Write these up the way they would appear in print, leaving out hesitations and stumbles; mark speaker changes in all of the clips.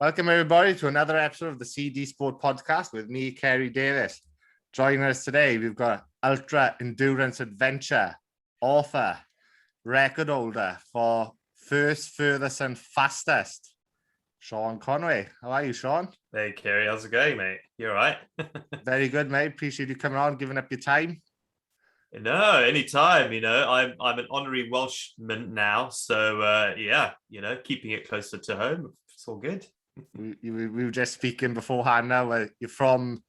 Speaker 1: Welcome everybody to another episode of the CD Sport Podcast with me, Kerry Davis. Joining us today, we've got ultra endurance adventure author, record holder for first, furthest, and fastest, Sean Conway. How are you, Sean?
Speaker 2: Hey, Kerry, how's it going, mate? You all right?
Speaker 1: Very good, mate. Appreciate you coming on, giving up your time.
Speaker 2: No, anytime. I'm an honorary Welshman now, so keeping it closer to home. It's all good.
Speaker 1: We were just speaking beforehand. Now you're from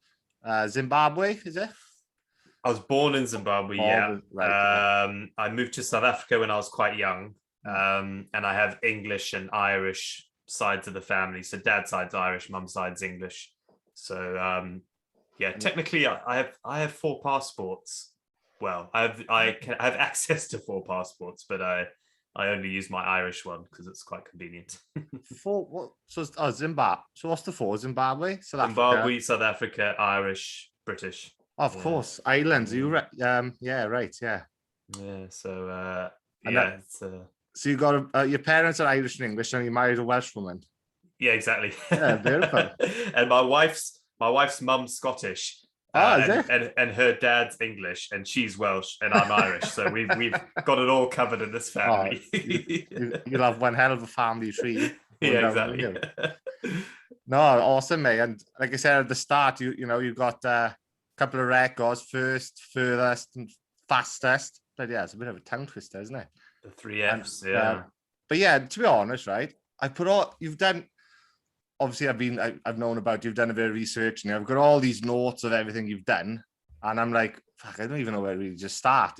Speaker 1: Zimbabwe, is it?
Speaker 2: I was born in Zimbabwe. Right. I moved to South Africa when I was quite young, and I have English and Irish sides of the family. So dad's side's Irish, mum's side's English. So technically, I have 4 passports. Well, I have access to 4 passports, but I only use my Irish one because it's quite convenient.
Speaker 1: 4? What? So Zimbabwe. So what's the 4? Zimbabwe,
Speaker 2: Zimbabwe, South Africa, Irish, British.
Speaker 1: Of course, islands. You right? Yeah.
Speaker 2: So
Speaker 1: so you got your parents are Irish and English, and you married a Welsh woman.
Speaker 2: Yeah, exactly.
Speaker 1: Yeah, beautiful.
Speaker 2: And my wife's mum's Scottish. And her dad's English, and she's Welsh, and I'm Irish. So we've got it all covered in this family.
Speaker 1: You'll have one hell of a family tree.
Speaker 2: Yeah, exactly.
Speaker 1: No, awesome, mate. And like I said at the start, you got a couple of records: first, furthest, and fastest. But yeah, it's a bit of a tongue twister, isn't it?
Speaker 2: The 3 Fs, yeah.
Speaker 1: But yeah, to be honest, right? You've done. Obviously, I've known about you've done a bit of research, and I've got all these notes of everything you've done, and I'm like, fuck, I don't even know where we just start.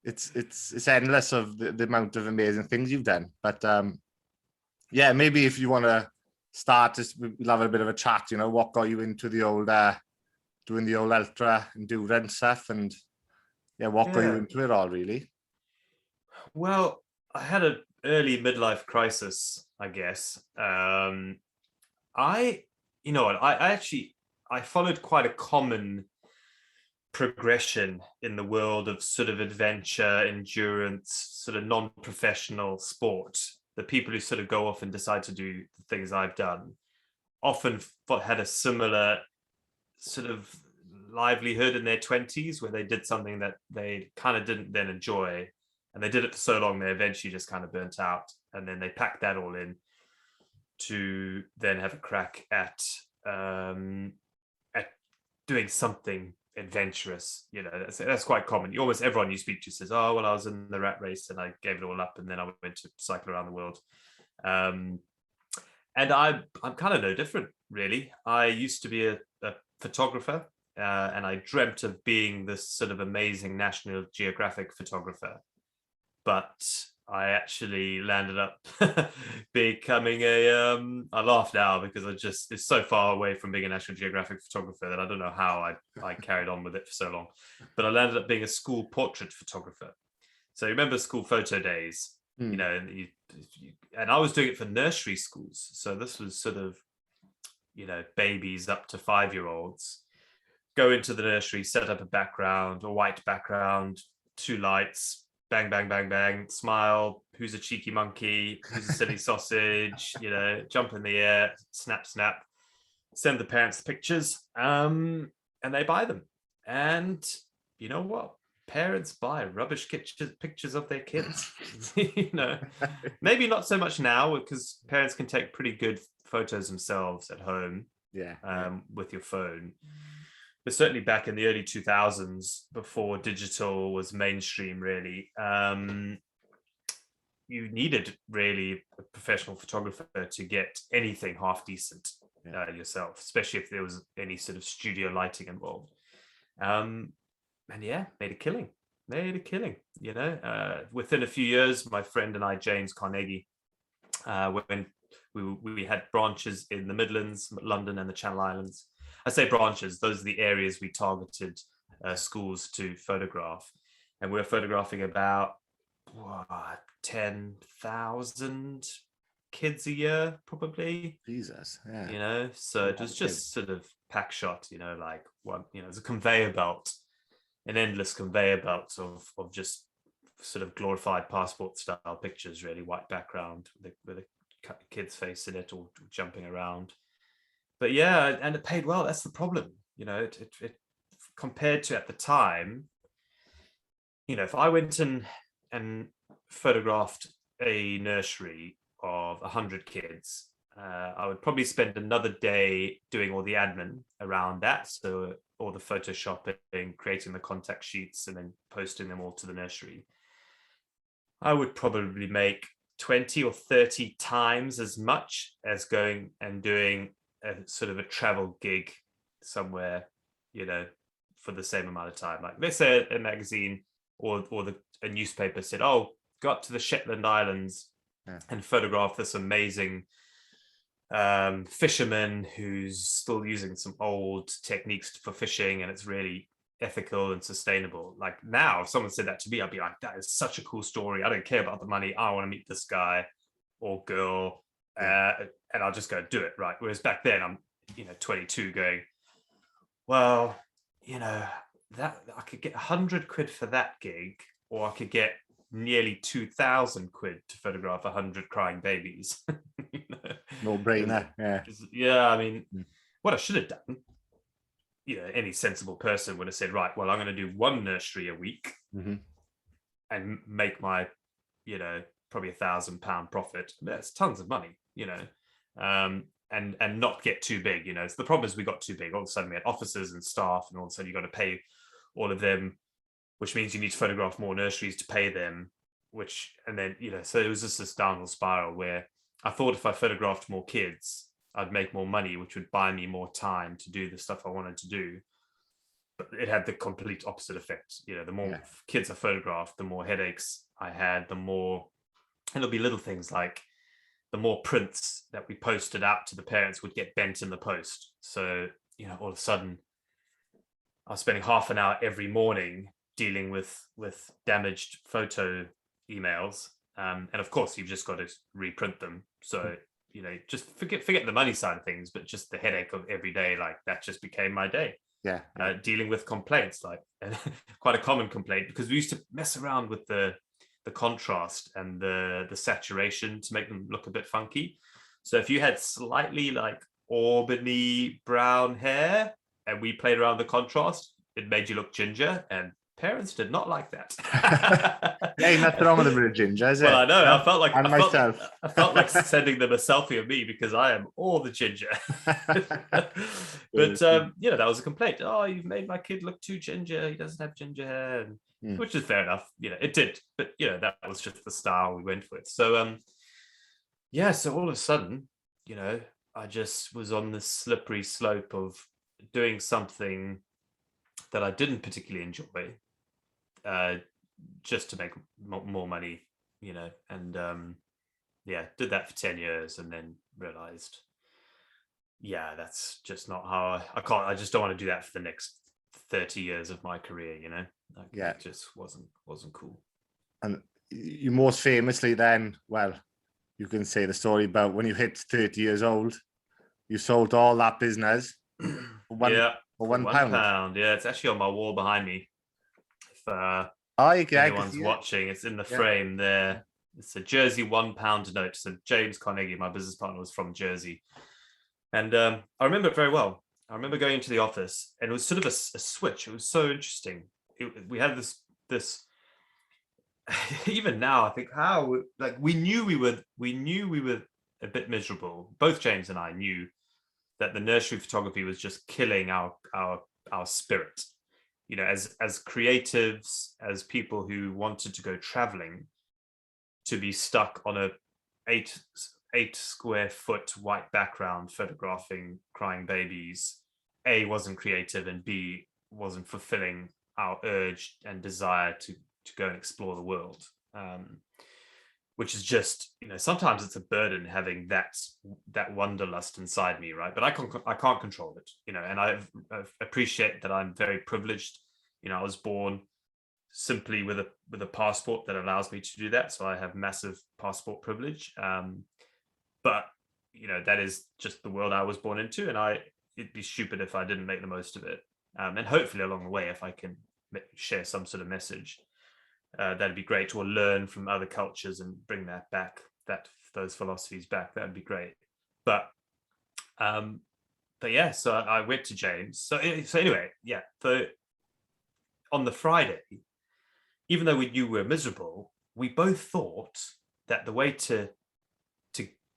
Speaker 1: It's endless of the amount of amazing things you've done. But maybe if you want to start, we'll have a bit of a chat. What got you into the old doing the old ultra endurance stuff, and what got you into it all, really?
Speaker 2: Well, I had an early midlife crisis, I guess. I followed quite a common progression in the world of sort of adventure, endurance, sort of non-professional sport. The people who sort of go off and decide to do the things I've done often had a similar sort of livelihood in their 20s, where they did something that they kind of didn't then enjoy. And they did it for so long, they eventually just kind of burnt out. And then they packed that all in to then have a crack at doing something adventurous. That's quite common. Almost everyone you speak to says, "Oh, well, I was in the rat race and I gave it all up, and then I went to cycle around the world." And I'm kind of no different, really. I used to be a photographer, and I dreamt of being this sort of amazing National Geographic photographer. But I actually landed up becoming I laugh now because it's so far away from being a National Geographic photographer that I don't know how I carried on with it for so long. But I landed up being a school portrait photographer. So you remember school photo days, and I was doing it for nursery schools. So this was sort of, babies up to 5-year-olds. Go into the nursery, set up a background, a white background, 2 lights, bang, bang, bang, bang, smile, who's a cheeky monkey, who's a silly sausage, jump in the air, snap, snap, send the parents the pictures, and they buy them. And you know what? Parents buy rubbish pictures of their kids. Maybe not so much now, because parents can take pretty good photos themselves at home with your phone. But certainly back in the early 2000s, before digital was mainstream, really, you needed really a professional photographer to get anything half decent yourself, especially if there was any sort of studio lighting involved. Made a killing. Within a few years, my friend and I, James Carnegie, when we had branches in the Midlands, London, and the Channel Islands. I say branches; those are the areas we targeted schools to photograph, and we were photographing about 10,000 kids a year, probably.
Speaker 1: Jesus,
Speaker 2: so it was just sort of pack shot. It's a conveyor belt, an endless conveyor belt of just sort of glorified passport style pictures, really, white background with a cut the kid's face in it or jumping around. But yeah, and it paid well. That's the problem. It compared to at the time, if I went and photographed a nursery of 100 kids, I would probably spend another day doing all the admin around that. So all the photoshopping, creating the contact sheets, and then posting them all to the nursery. I would probably make 20 or 30 times as much as going and doing a sort of a travel gig somewhere, for the same amount of time. Like, let's say a magazine or a newspaper said, "Oh, go up to the Shetland Islands and photograph this amazing fisherman who's still using some old techniques for fishing, and it's really ethical and sustainable." Like, now, if someone said that to me, I'd be like, that is such a cool story. I don't care about the money. I want to meet this guy or girl, and I'll just go do it, right? Whereas back then, I'm 22, going, well, that I could get 100 quid for that gig, or I could get nearly 2,000 quid to photograph 100 crying babies.
Speaker 1: No brainer.
Speaker 2: Yeah, I mean, what I should have done, any sensible person would have said, right, well, I'm going to do one nursery a week and make my, probably £1,000 profit. That's tons of money, and not get too big. So the problem is we got too big. All of a sudden we had officers and staff, and all of a sudden you got to pay all of them, which means you need to photograph more nurseries to pay them, and then, so it was just this downward spiral where I thought if I photographed more kids, I'd make more money, which would buy me more time to do the stuff I wanted to do. But it had the complete opposite effect. The more kids I photographed, the more headaches I had, and it'll be little things like the more prints that we posted out to the parents would get bent in the post. So, all of a sudden I was spending half an hour every morning dealing with damaged photo emails. And of course, you've just got to reprint them. So, just forget the money side of things, but just the headache of every day, like that just became my day. Dealing with complaints, like quite a common complaint, because we used to mess around with the contrast and the saturation to make them look a bit funky. So if you had slightly like Albany brown hair and we played around the contrast, it made you look ginger, and parents did not like that.
Speaker 1: Ain't nothing wrong with a bit of ginger, is it?
Speaker 2: Well, I know. I felt like
Speaker 1: I
Speaker 2: felt like sending them a selfie of me because I am all the ginger. But that was a complaint. "Oh, you've made my kid look too ginger. He doesn't have ginger hair," which is fair enough. It did, but that was just the style we went with. So so all of a sudden, I just was on this slippery slope of doing something that I didn't particularly enjoy, just to make more money, and did that for 10 years, and then realized, that's just not how I just don't want to do that for the next 30 years of my career, It just wasn't cool.
Speaker 1: And you most famously then, well, you can say the story about when you hit 30 years old, you sold all that business for £1.
Speaker 2: £1. Yeah, it's actually on my wall behind me. If anyone's watching, it's in the frame there. It's a Jersey £1 note. So James Carnegie, my business partner, was from Jersey, and I remember it very well. I remember going into the office, and it was sort of a switch. It was so interesting. We had this. Even now, I think we knew we were a bit miserable. Both James and I knew that the nursery photography was just killing our spirit. As creatives, as people who wanted to go traveling, to be stuck on a 8 square foot white background photographing crying babies, A, wasn't creative, and B, wasn't fulfilling our urge and desire to go and explore the world. Which is just, sometimes it's a burden having that wanderlust inside me, right? But I can't control it, and I appreciate that I'm very privileged. I was born simply with a passport that allows me to do that, so I have massive passport privilege. But that is just the world I was born into, and it'd be stupid if I didn't make the most of it. And hopefully along the way, if I can share some sort of message, that'd be great, or learn from other cultures and bring that back, that those philosophies back, that'd be great. But yeah, so I went to James. So anyway, yeah. So on the Friday, even though we knew we were miserable, we both thought that the way to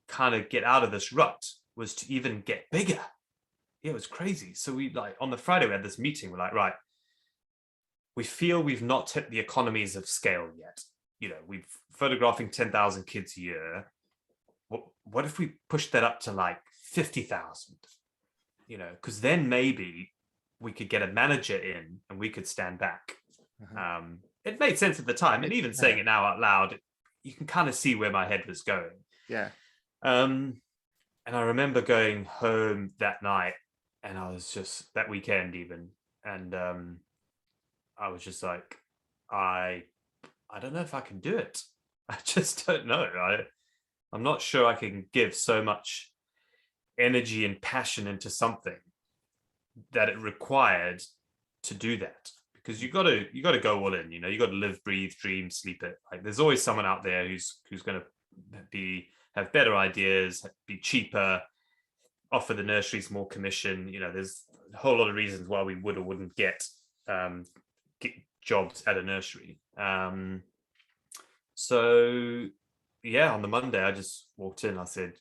Speaker 2: kind of get out of this rut was to even get bigger. Yeah, it was crazy. So we on the Friday we had this meeting. We're like, right, we feel we've not hit the economies of scale yet. We've photographing 10,000 kids a year. What if we push that up to like 50,000? Because then maybe we could get a manager in and we could stand back. It made sense at the time, and even saying it now out loud, you can kind of see where my head was going.
Speaker 1: Yeah.
Speaker 2: And I remember going home that night, and I was just that weekend even, and I was just like, I don't know if I can do it. I just don't know. I'm not sure I can give so much energy and passion into something that it required to do that. Because you got to go all in. You got to live, breathe, dream, sleep it. Like there's always someone out there who's going to have better ideas, be cheaper, offer the nurseries more commission. There's a whole lot of reasons why we would or wouldn't get jobs at a nursery. So yeah, on the Monday I just walked in. I said,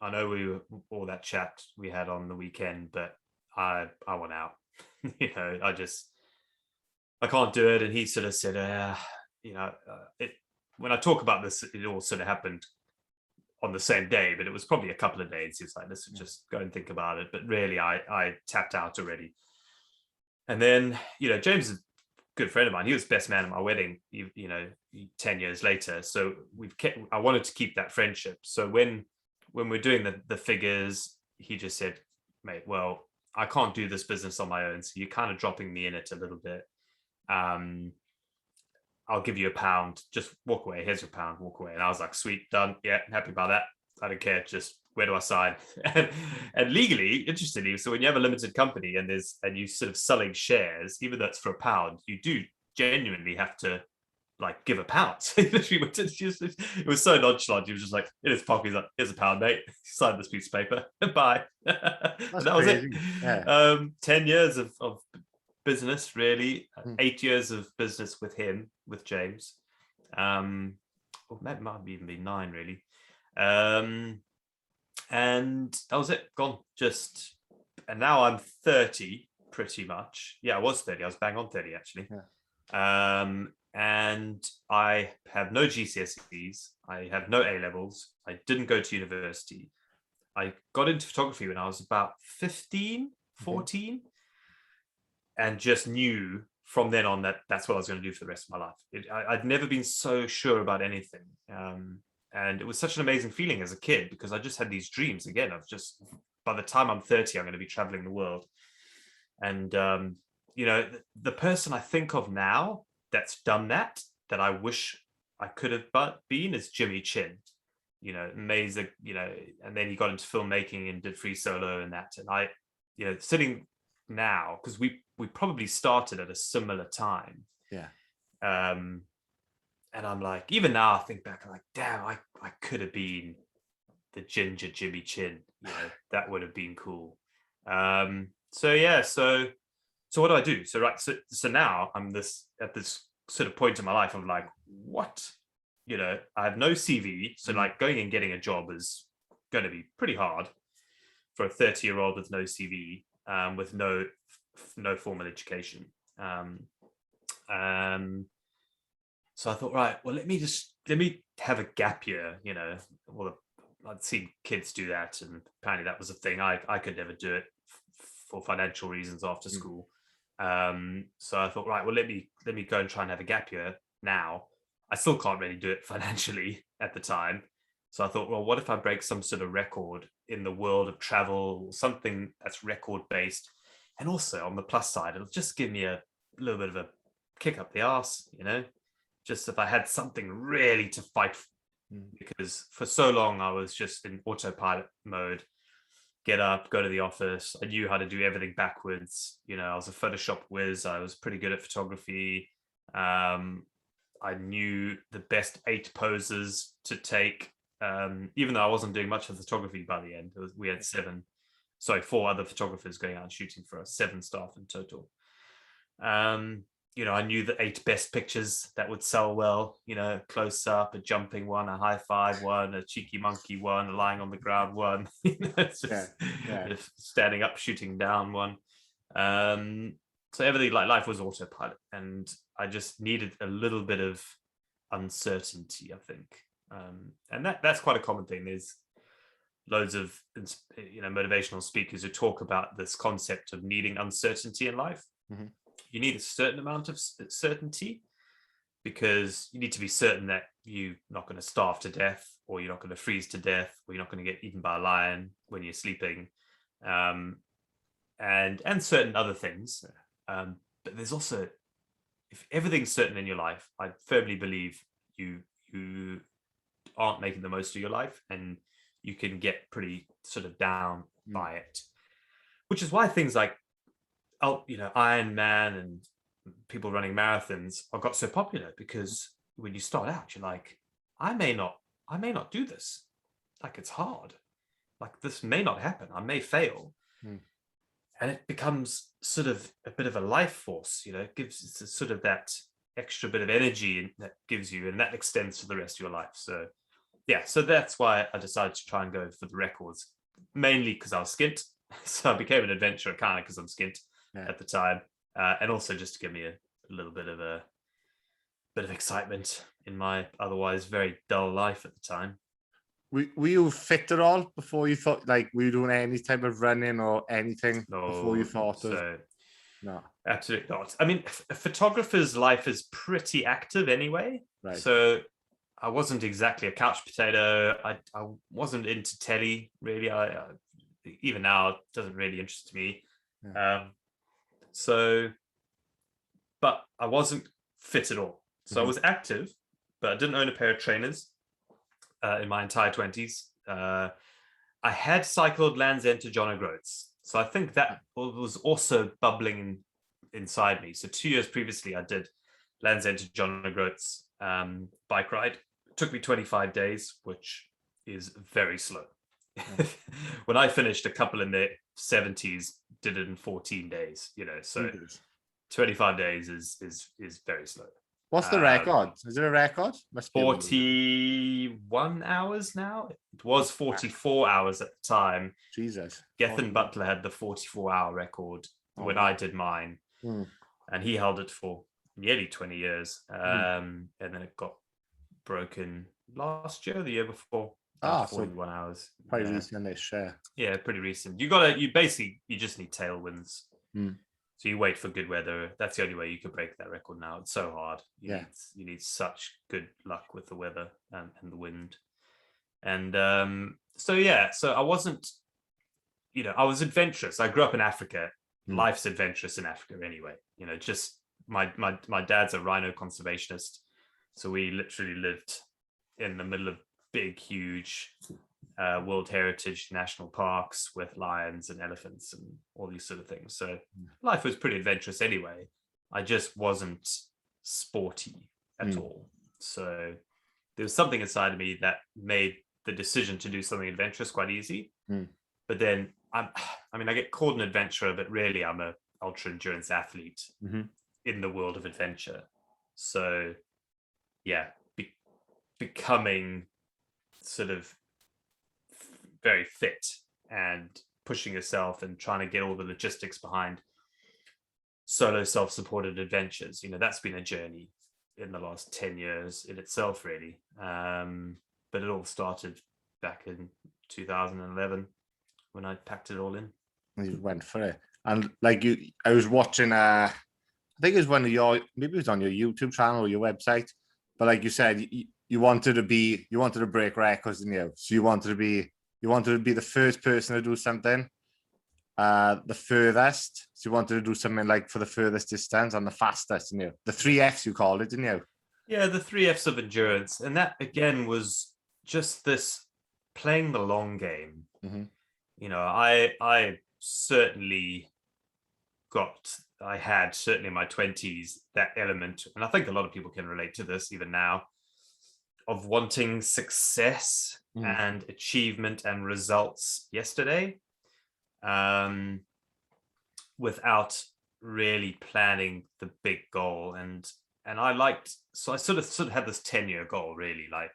Speaker 2: I know we were all that chat we had on the weekend, but I want out. I can't do it. And he sort of said, when I talk about this, it all sort of happened on the same day, but it was probably a couple of days. He was like, let's just go and think about it. But really, I tapped out already. And then, James is a good friend of mine. He was best man at my wedding, 10 years later. So I wanted to keep that friendship. So when we're doing the figures, he just said, mate, well, I can't do this business on my own. So you're kind of dropping me in it a little bit. I'll give you £1. Just walk away. Here's your £1. Walk away. And I was like, sweet, done. Yeah, happy about that. I don't care. Just where do I sign? and legally, interestingly, so when you have a limited company and you sort of selling shares, even though it's for £1, you do genuinely have to like give £1. So it was so nonchalant. He was just like in his pocket. He's like, here's £1, mate. Sign this piece of paper. Bye. And that was it.
Speaker 1: Yeah.
Speaker 2: 10 years of business, really. 8 years of business with him, with James. Or that might even be 9, really. And that was it. Gone. And now I'm 30, pretty much. Yeah, I was 30. I was bang on 30, actually. Yeah. And I have no GCSEs. I have no A levels. I didn't go to university. I got into photography when I was about 15, 14, and just knew from then on that that's what I was going to do for the rest of my life. I'd never been so sure about anything. And it was such an amazing feeling as a kid, because I just had these dreams again of just, by the time I'm 30, I'm going to be traveling the world. And, the person I think of now that's done that I wish I could have been is Jimmy Chin. Amazing, and then he got into filmmaking and did Free Solo and that. And I, sitting now, because we probably started at a similar time.
Speaker 1: Yeah.
Speaker 2: And I'm like, even now I think back, I'm like, damn, I could have been the ginger Jimmy Chin. That would have been cool. So yeah, so what do I do? So so now I'm at this sort of point in my life of like, what? I have no CV, so like going and getting a job is going to be pretty hard for a 30-year-old with no CV, with no formal education. So I thought, right, well, let me have a gap year. Well, I'd seen kids do that, and apparently that was a thing. I could never do it for financial reasons after school. So I thought, right, well, let me go and try and have a gap year now. I still can't really do it financially at the time. So I thought, well, what if I break some sort of record in the world of travel, something that's record based? And also on the plus side, it'll just give me a little bit of a kick up the arse, just if I had something really to fight for. Because for so long I was just in autopilot mode. Get up, go to the office. I knew how to do everything backwards. I was a Photoshop whiz. I was pretty good at photography. I knew the best 8 poses to take even though I wasn't doing much of photography by the end. We had 4 other photographers going out and shooting for us, 7 staff in total. I knew the 8 best pictures that would sell well, close up, a jumping one, a high five one, a cheeky monkey one, a lying on the ground one, it's just standing up, shooting down one. So everything, like life was autopilot, and I just needed a little bit of uncertainty, I think. And that's quite a common thing. There's loads of motivational speakers who talk about this concept of needing uncertainty in life.
Speaker 1: Mm-hmm.
Speaker 2: You need a certain amount of certainty, because you need to be certain that you're not going to starve to death, or you're not going to freeze to death, or you're not going to get eaten by a lion when you're sleeping, and certain other things. But there's also, if everything's certain in your life, I firmly believe you aren't making the most of your life, and you can get pretty sort of down by it. Which is why things like Iron Man and people running marathons got so popular, because when you start out, you're like, I may not do this. Like, it's hard. Like, this may not happen. I may fail. And it becomes sort of a bit of a life force, it gives sort of that extra bit of energy that gives you, and that extends to the rest of your life. So so that's why I decided to try and go for the records, mainly because I was skint. So I became an adventurer kind of because I'm skint at the time, and also just to give me a little bit of excitement in my otherwise very dull life at the time.
Speaker 1: Were you fit at all before you thought, like, were you doing any type of running or anything before you thought of? No,
Speaker 2: absolutely not. I mean, a photographer's life is pretty active anyway.
Speaker 1: Right.
Speaker 2: So I wasn't exactly a couch potato. I wasn't into telly, really. I even now, it doesn't really interest me. But I wasn't fit at all. So I was active, but I didn't own a pair of trainers in my entire 20s. I had cycled Land's End to John O'Groats. So I think that was also bubbling inside me. So 2 years previously, I did Land's End to John O'Groats bike ride. It took me 25 days, which is very slow. When I finished, a couple in their 70s did it in 14 days, so 25 days is very slow.
Speaker 1: What's the record? Is it a record?
Speaker 2: Must be 41 hours now. It was 44 hours at the time.
Speaker 1: Jesus.
Speaker 2: Gethin Butler had the 44-hour record when I did mine, and he held it for nearly 20 years. And then it got broken last year, the year before. 41 hours.
Speaker 1: Quite recent-ish,
Speaker 2: yeah, pretty recent. You just need tailwinds. So you wait for good weather. That's the only way you could break that record now. It's so hard. You need such good luck with the weather and the wind. And so I wasn't, I was adventurous. I grew up in Africa. Life's adventurous in Africa anyway. Just my dad's a rhino conservationist. So we literally lived in the middle of big, huge World Heritage national parks with lions and elephants and all these sort of things. So life was pretty adventurous anyway. I just wasn't sporty at all. So there was something inside of me that made the decision to do something adventurous quite easy. But then I get called an adventurer, but really I'm a ultra endurance athlete in the world of adventure. So becoming sort of very fit and pushing yourself and trying to get all the logistics behind solo self-supported adventures, that's been a journey in the last 10 years in itself, really. But it all started back in 2011 when I packed it all in.
Speaker 1: You went for it. And like I was watching I think it was maybe it was on your YouTube channel or your website, but like you said, you wanted to break records, didn't you? So you wanted to be the first person to do something, the furthest. So you wanted to do something like for the furthest distance and the fastest, didn't you? The 3 Fs you called it, didn't you?
Speaker 2: Yeah, the 3 Fs of endurance. And that again was just this playing the long game. I certainly had certainly in my 20s that element, and I think a lot of people can relate to this even now, of wanting success and achievement and results yesterday, without really planning the big goal. And I sort of had this 10-year goal, really. Like,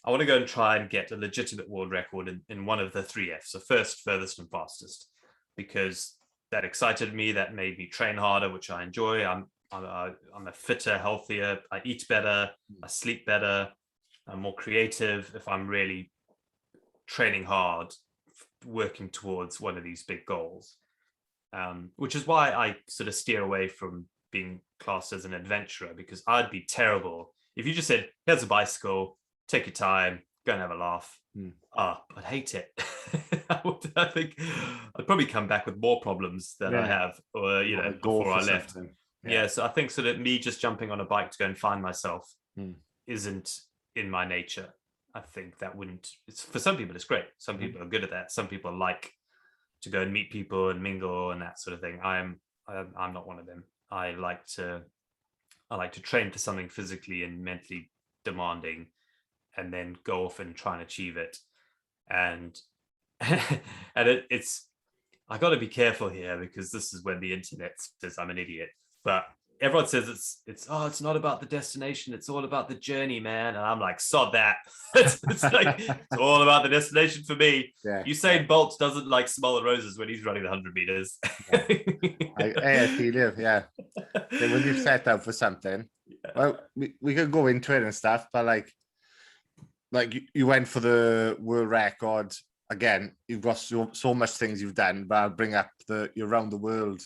Speaker 2: I want to go and try and get a legitimate world record in one of the 3Fs, so first, furthest, and fastest, because that excited me. That made me train harder, which I enjoy. I'm a fitter, healthier. I eat better. I sleep better. I'm more creative if I'm really training hard, working towards one of these big goals. Which is why I sort of steer away from being classed as an adventurer, because I'd be terrible if you just said, "Here's a bicycle. Take your time, go and have a laugh." I'd hate it. I think I'd probably come back with more problems than I have, or before I left. So I think sort of me just jumping on a bike to go and find myself isn't in my nature. I think that wouldn't. It's for some people, it's great. Some people are good at that. Some people like to go and meet people and mingle and that sort of thing. I'm not one of them. I like to train for something physically and mentally demanding, and then go off and try and achieve it. And it's I got to be careful here, because this is when the internet says I'm an idiot. But everyone says it's not about the destination, it's all about the journey, man. And I'm like, sod that. it's all about the destination for me. Usain Bolt doesn't like smell the roses when he's running the 100 meters.
Speaker 1: I feel you. Yeah. When you've set out for something, well, we could go into it and stuff, but like you went for the world record again. You've got so much things you've done, but I'll bring up your round the world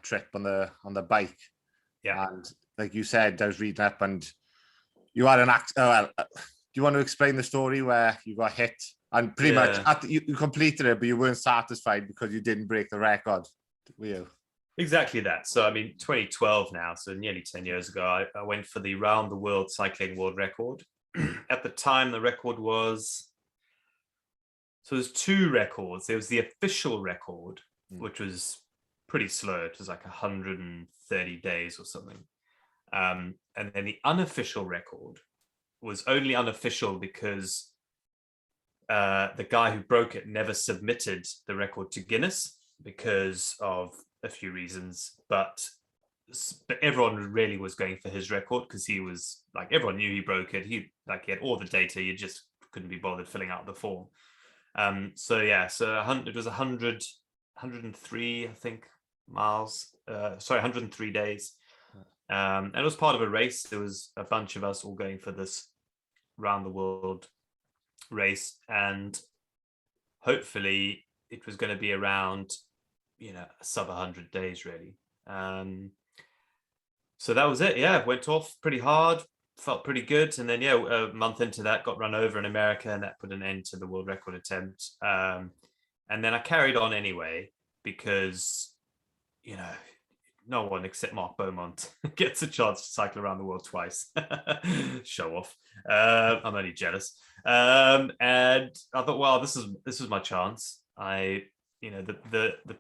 Speaker 1: trip on the bike. And like you said, I was reading up, and you had an accident. Do you want to explain the story where you got hit and pretty much you completed it, but you weren't satisfied because you didn't break the record, were you?
Speaker 2: Exactly that. So I mean, 2012 now, so nearly 10 years ago, I went for the round the world cycling world record. At the time, the record was, so there's two records. There was the official record, which was pretty slow. It was like 130 days or something. And then the unofficial record was only unofficial because the guy who broke it never submitted the record to Guinness because of a few reasons. But everyone really was going for his record, because he was like, everyone knew he broke it. He had all the data. You just couldn't be bothered filling out the form. So it was 103, I think, miles. 103 days. And it was part of a race. There was a bunch of us all going for this round the world race, and hopefully it was going to be around, sub 100 days, really. So that was it. Went off pretty hard, felt pretty good, and then a month into that, got run over in America, and that put an end to the world record attempt. And then I carried on anyway, because no one except Mark Beaumont gets a chance to cycle around the world twice. Show off. I'm only jealous. And I thought, well, this is my chance. The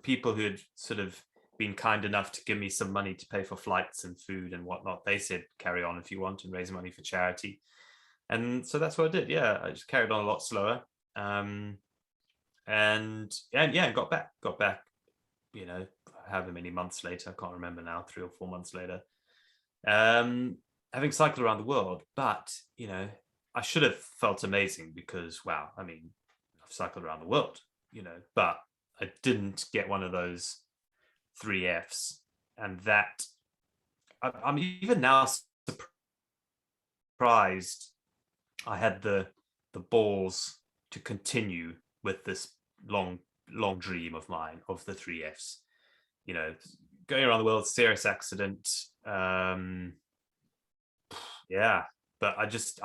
Speaker 2: people who had sort of been kind enough to give me some money to pay for flights and food and whatnot, they said, carry on if you want and raise money for charity. And so that's what I did. I just carried on a lot slower. And got back, however many months later, I can't remember now, 3 or 4 months later, having cycled around the world. But, I should have felt amazing, because, wow, I mean, I've cycled around the world, but I didn't get one of those 3Fs. And that, I'm even now surprised I had the balls to continue with this long dream of mine of the 3Fs. Going around the world, serious accident. But I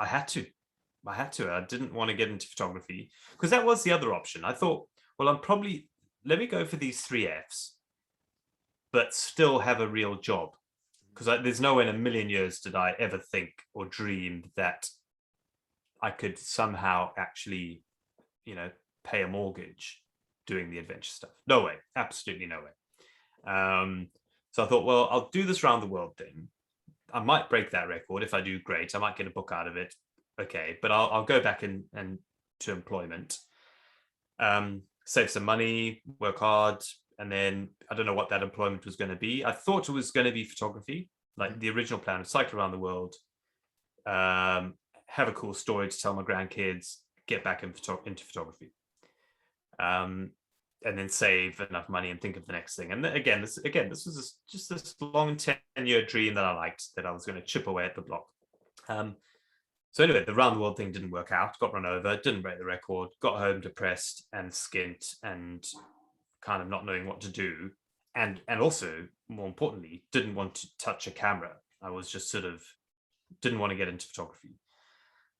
Speaker 2: had to. I didn't want to get into photography, because that was the other option. I thought, well, let me go for these 3Fs, but still have a real job. Because there's no way in a million years did I ever think or dream that I could somehow actually, pay a mortgage doing the adventure stuff. No way. Absolutely no way. So I thought, well, I'll do this round the world thing. I might break that record. If I do, great. I might get a book out of it. okay, but I'll go back and to employment, save some money, work hard, and then I don't know what that employment was going to be. I thought it was going to be photography, like the original plan was cycle around the world, have a cool story to tell my grandkids, get back into photography, and then save enough money and think of the next thing. And this was just this long 10-year dream that I liked, that I was going to chip away at the block. So anyway, the round the world thing didn't work out, got run over, didn't break the record, got home depressed and skint and kind of not knowing what to do. And also, more importantly, didn't want to touch a camera. I was just sort of, didn't want to get into photography.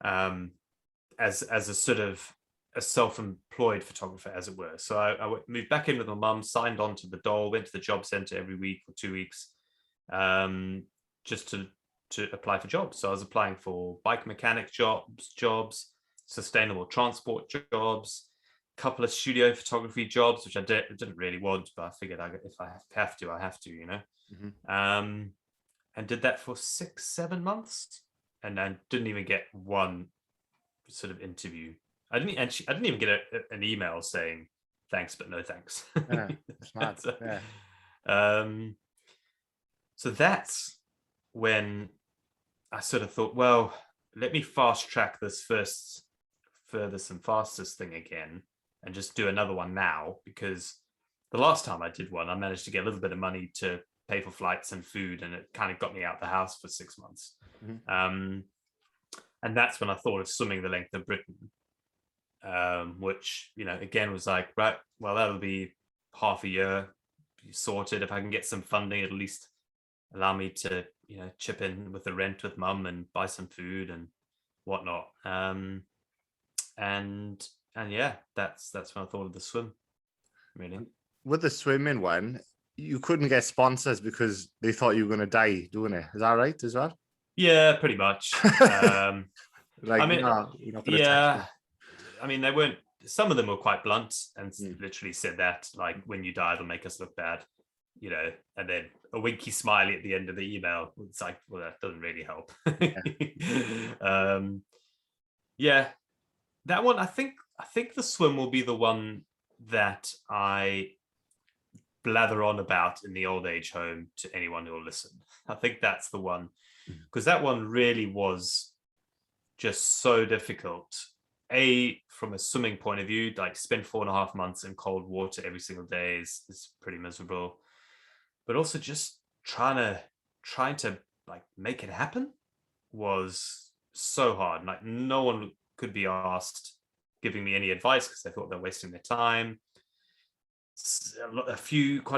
Speaker 2: As a sort of a self-employed photographer, as it were. So I moved back in with my mum, signed on to the Dole, went to the job centre every week or 2 weeks, just to apply for jobs. So I was applying for bike mechanic jobs, sustainable transport jobs, a couple of studio photography jobs, which I didn't really want, but I figured if I have to, I have to, you know. Mm-hmm. And did that for 6-7 months, and I didn't even get one sort of interview. I didn't even get an email saying thanks, but no thanks.
Speaker 1: Yeah, that's mad.
Speaker 2: So,
Speaker 1: yeah.
Speaker 2: So that's when I sort of thought, well, let me fast track this furthest and fastest thing again, and just do another one now, because the last time I did one, I managed to get a little bit of money to pay for flights and food, and it kind of got me out the house for 6 months. Mm-hmm. And that's when I thought of swimming the length of Britain, which, you know, again was like, right, well, that'll be half a year sorted. If I can get some funding, it'll at least allow me to, you know, chip in with the rent with mum and buy some food and whatnot. And yeah, that's when I thought of the swim, really.
Speaker 1: With the swimming one, you couldn't get sponsors because they thought you were going to die doing it. Is that right as well?
Speaker 2: Yeah, pretty much.
Speaker 1: Like,
Speaker 2: I mean,
Speaker 1: you're not gonna
Speaker 2: yeah, I mean, they weren't, some of them were quite blunt and literally said that, like, when you die, it'll make us look bad, you know, and then a winky smiley at the end of the email. It's like, well, that doesn't really help. Yeah, that one, I think the swim will be the one that I blather on about in the old age home to anyone who will listen. I think that's the one, because that one really was just so difficult. From a swimming point of view, like, spend 4.5 months in cold water every single day is pretty miserable. But also just trying to like make it happen was so hard. Like, no one could be asked giving me any advice because they thought they're wasting their time. Quite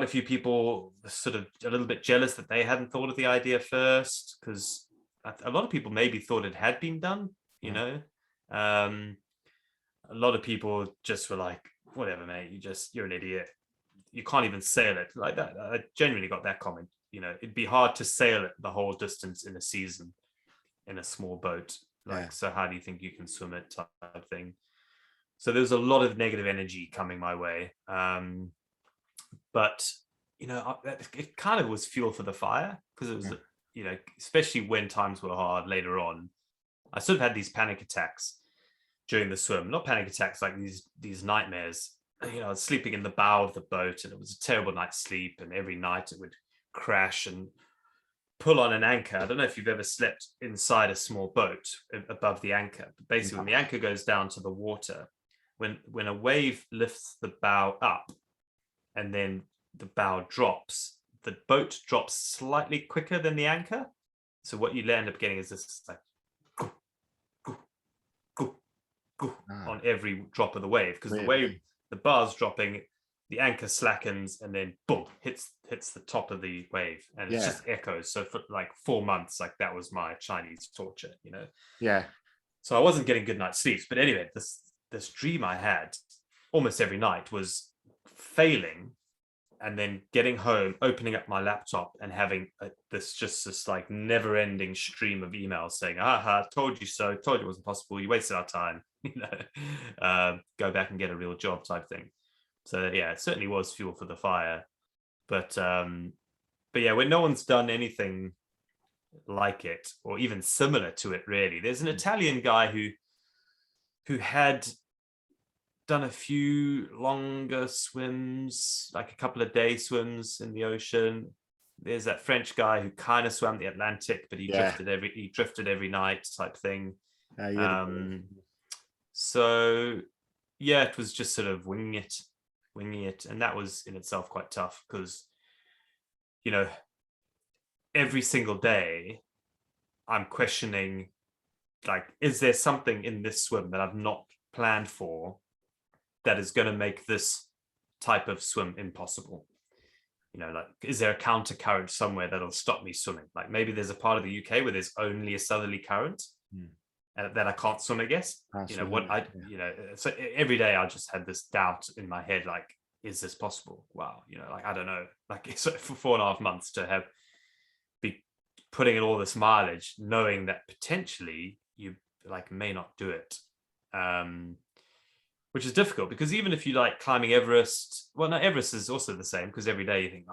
Speaker 2: a few people were sort of a little bit jealous that they hadn't thought of the idea first, because a lot of people maybe thought it had been done, you know. A lot of people just were like, whatever, mate, you're an idiot, you can't even sail it like that. I genuinely got that comment, you know, it'd be hard to sail it the whole distance in a season in a small boat, like, so how do you think you can swim it, type of thing. So there was a lot of negative energy coming my way, but, you know, it kind of was fuel for the fire, because it was, you know, especially when times were hard later on, I sort of had these panic attacks during the swim. Not panic attacks, like these nightmares. You know, I was sleeping in the bow of the boat, and it was a terrible night's sleep, and every night it would crash and pull on an anchor. I don't know if you've ever slept inside a small boat above the anchor, but basically when the anchor goes down to the water, when a wave lifts the bow up and then the bow drops, the boat drops slightly quicker than the anchor. So what you end up getting is this, like, on every drop of the wave, because the wave, the bar's dropping, the anchor slackens, and then boom, hits the top of the wave, and it's just echoes. So for like 4 months, like, that was my Chinese torture, you know. So I wasn't getting good night's sleeps. But anyway, this dream I had almost every night was failing, and then getting home, opening up my laptop, and having this like never-ending stream of emails saying, told you so, told you it wasn't possible, you wasted our time, you know, go back and get a real job, type thing. So yeah, it certainly was fuel for the fire. But yeah, when no one's done anything like it, or even similar to it, really. There's an Italian guy who had done a few longer swims, like a couple of day swims in the ocean. There's that French guy who kind of swam the Atlantic, but he drifted every night type thing. So yeah, it was just sort of winging it, and that was in itself quite tough because, you know, every single day I'm questioning, like, is there something in this swim that I've not planned for that is going to make this type of swim impossible? You know, like, is there a counter current somewhere that'll stop me swimming? Like, maybe there's a part of the UK where there's only a southerly current that I can't swim against. So every day I just had this doubt in my head, like, is this possible? Wow, you know, like, I don't know, like, so for 4.5 months to be putting in all this mileage, knowing that potentially you like may not do it. Which is difficult because even if you like climbing Everest, well, no, Everest is also the same because every day you think,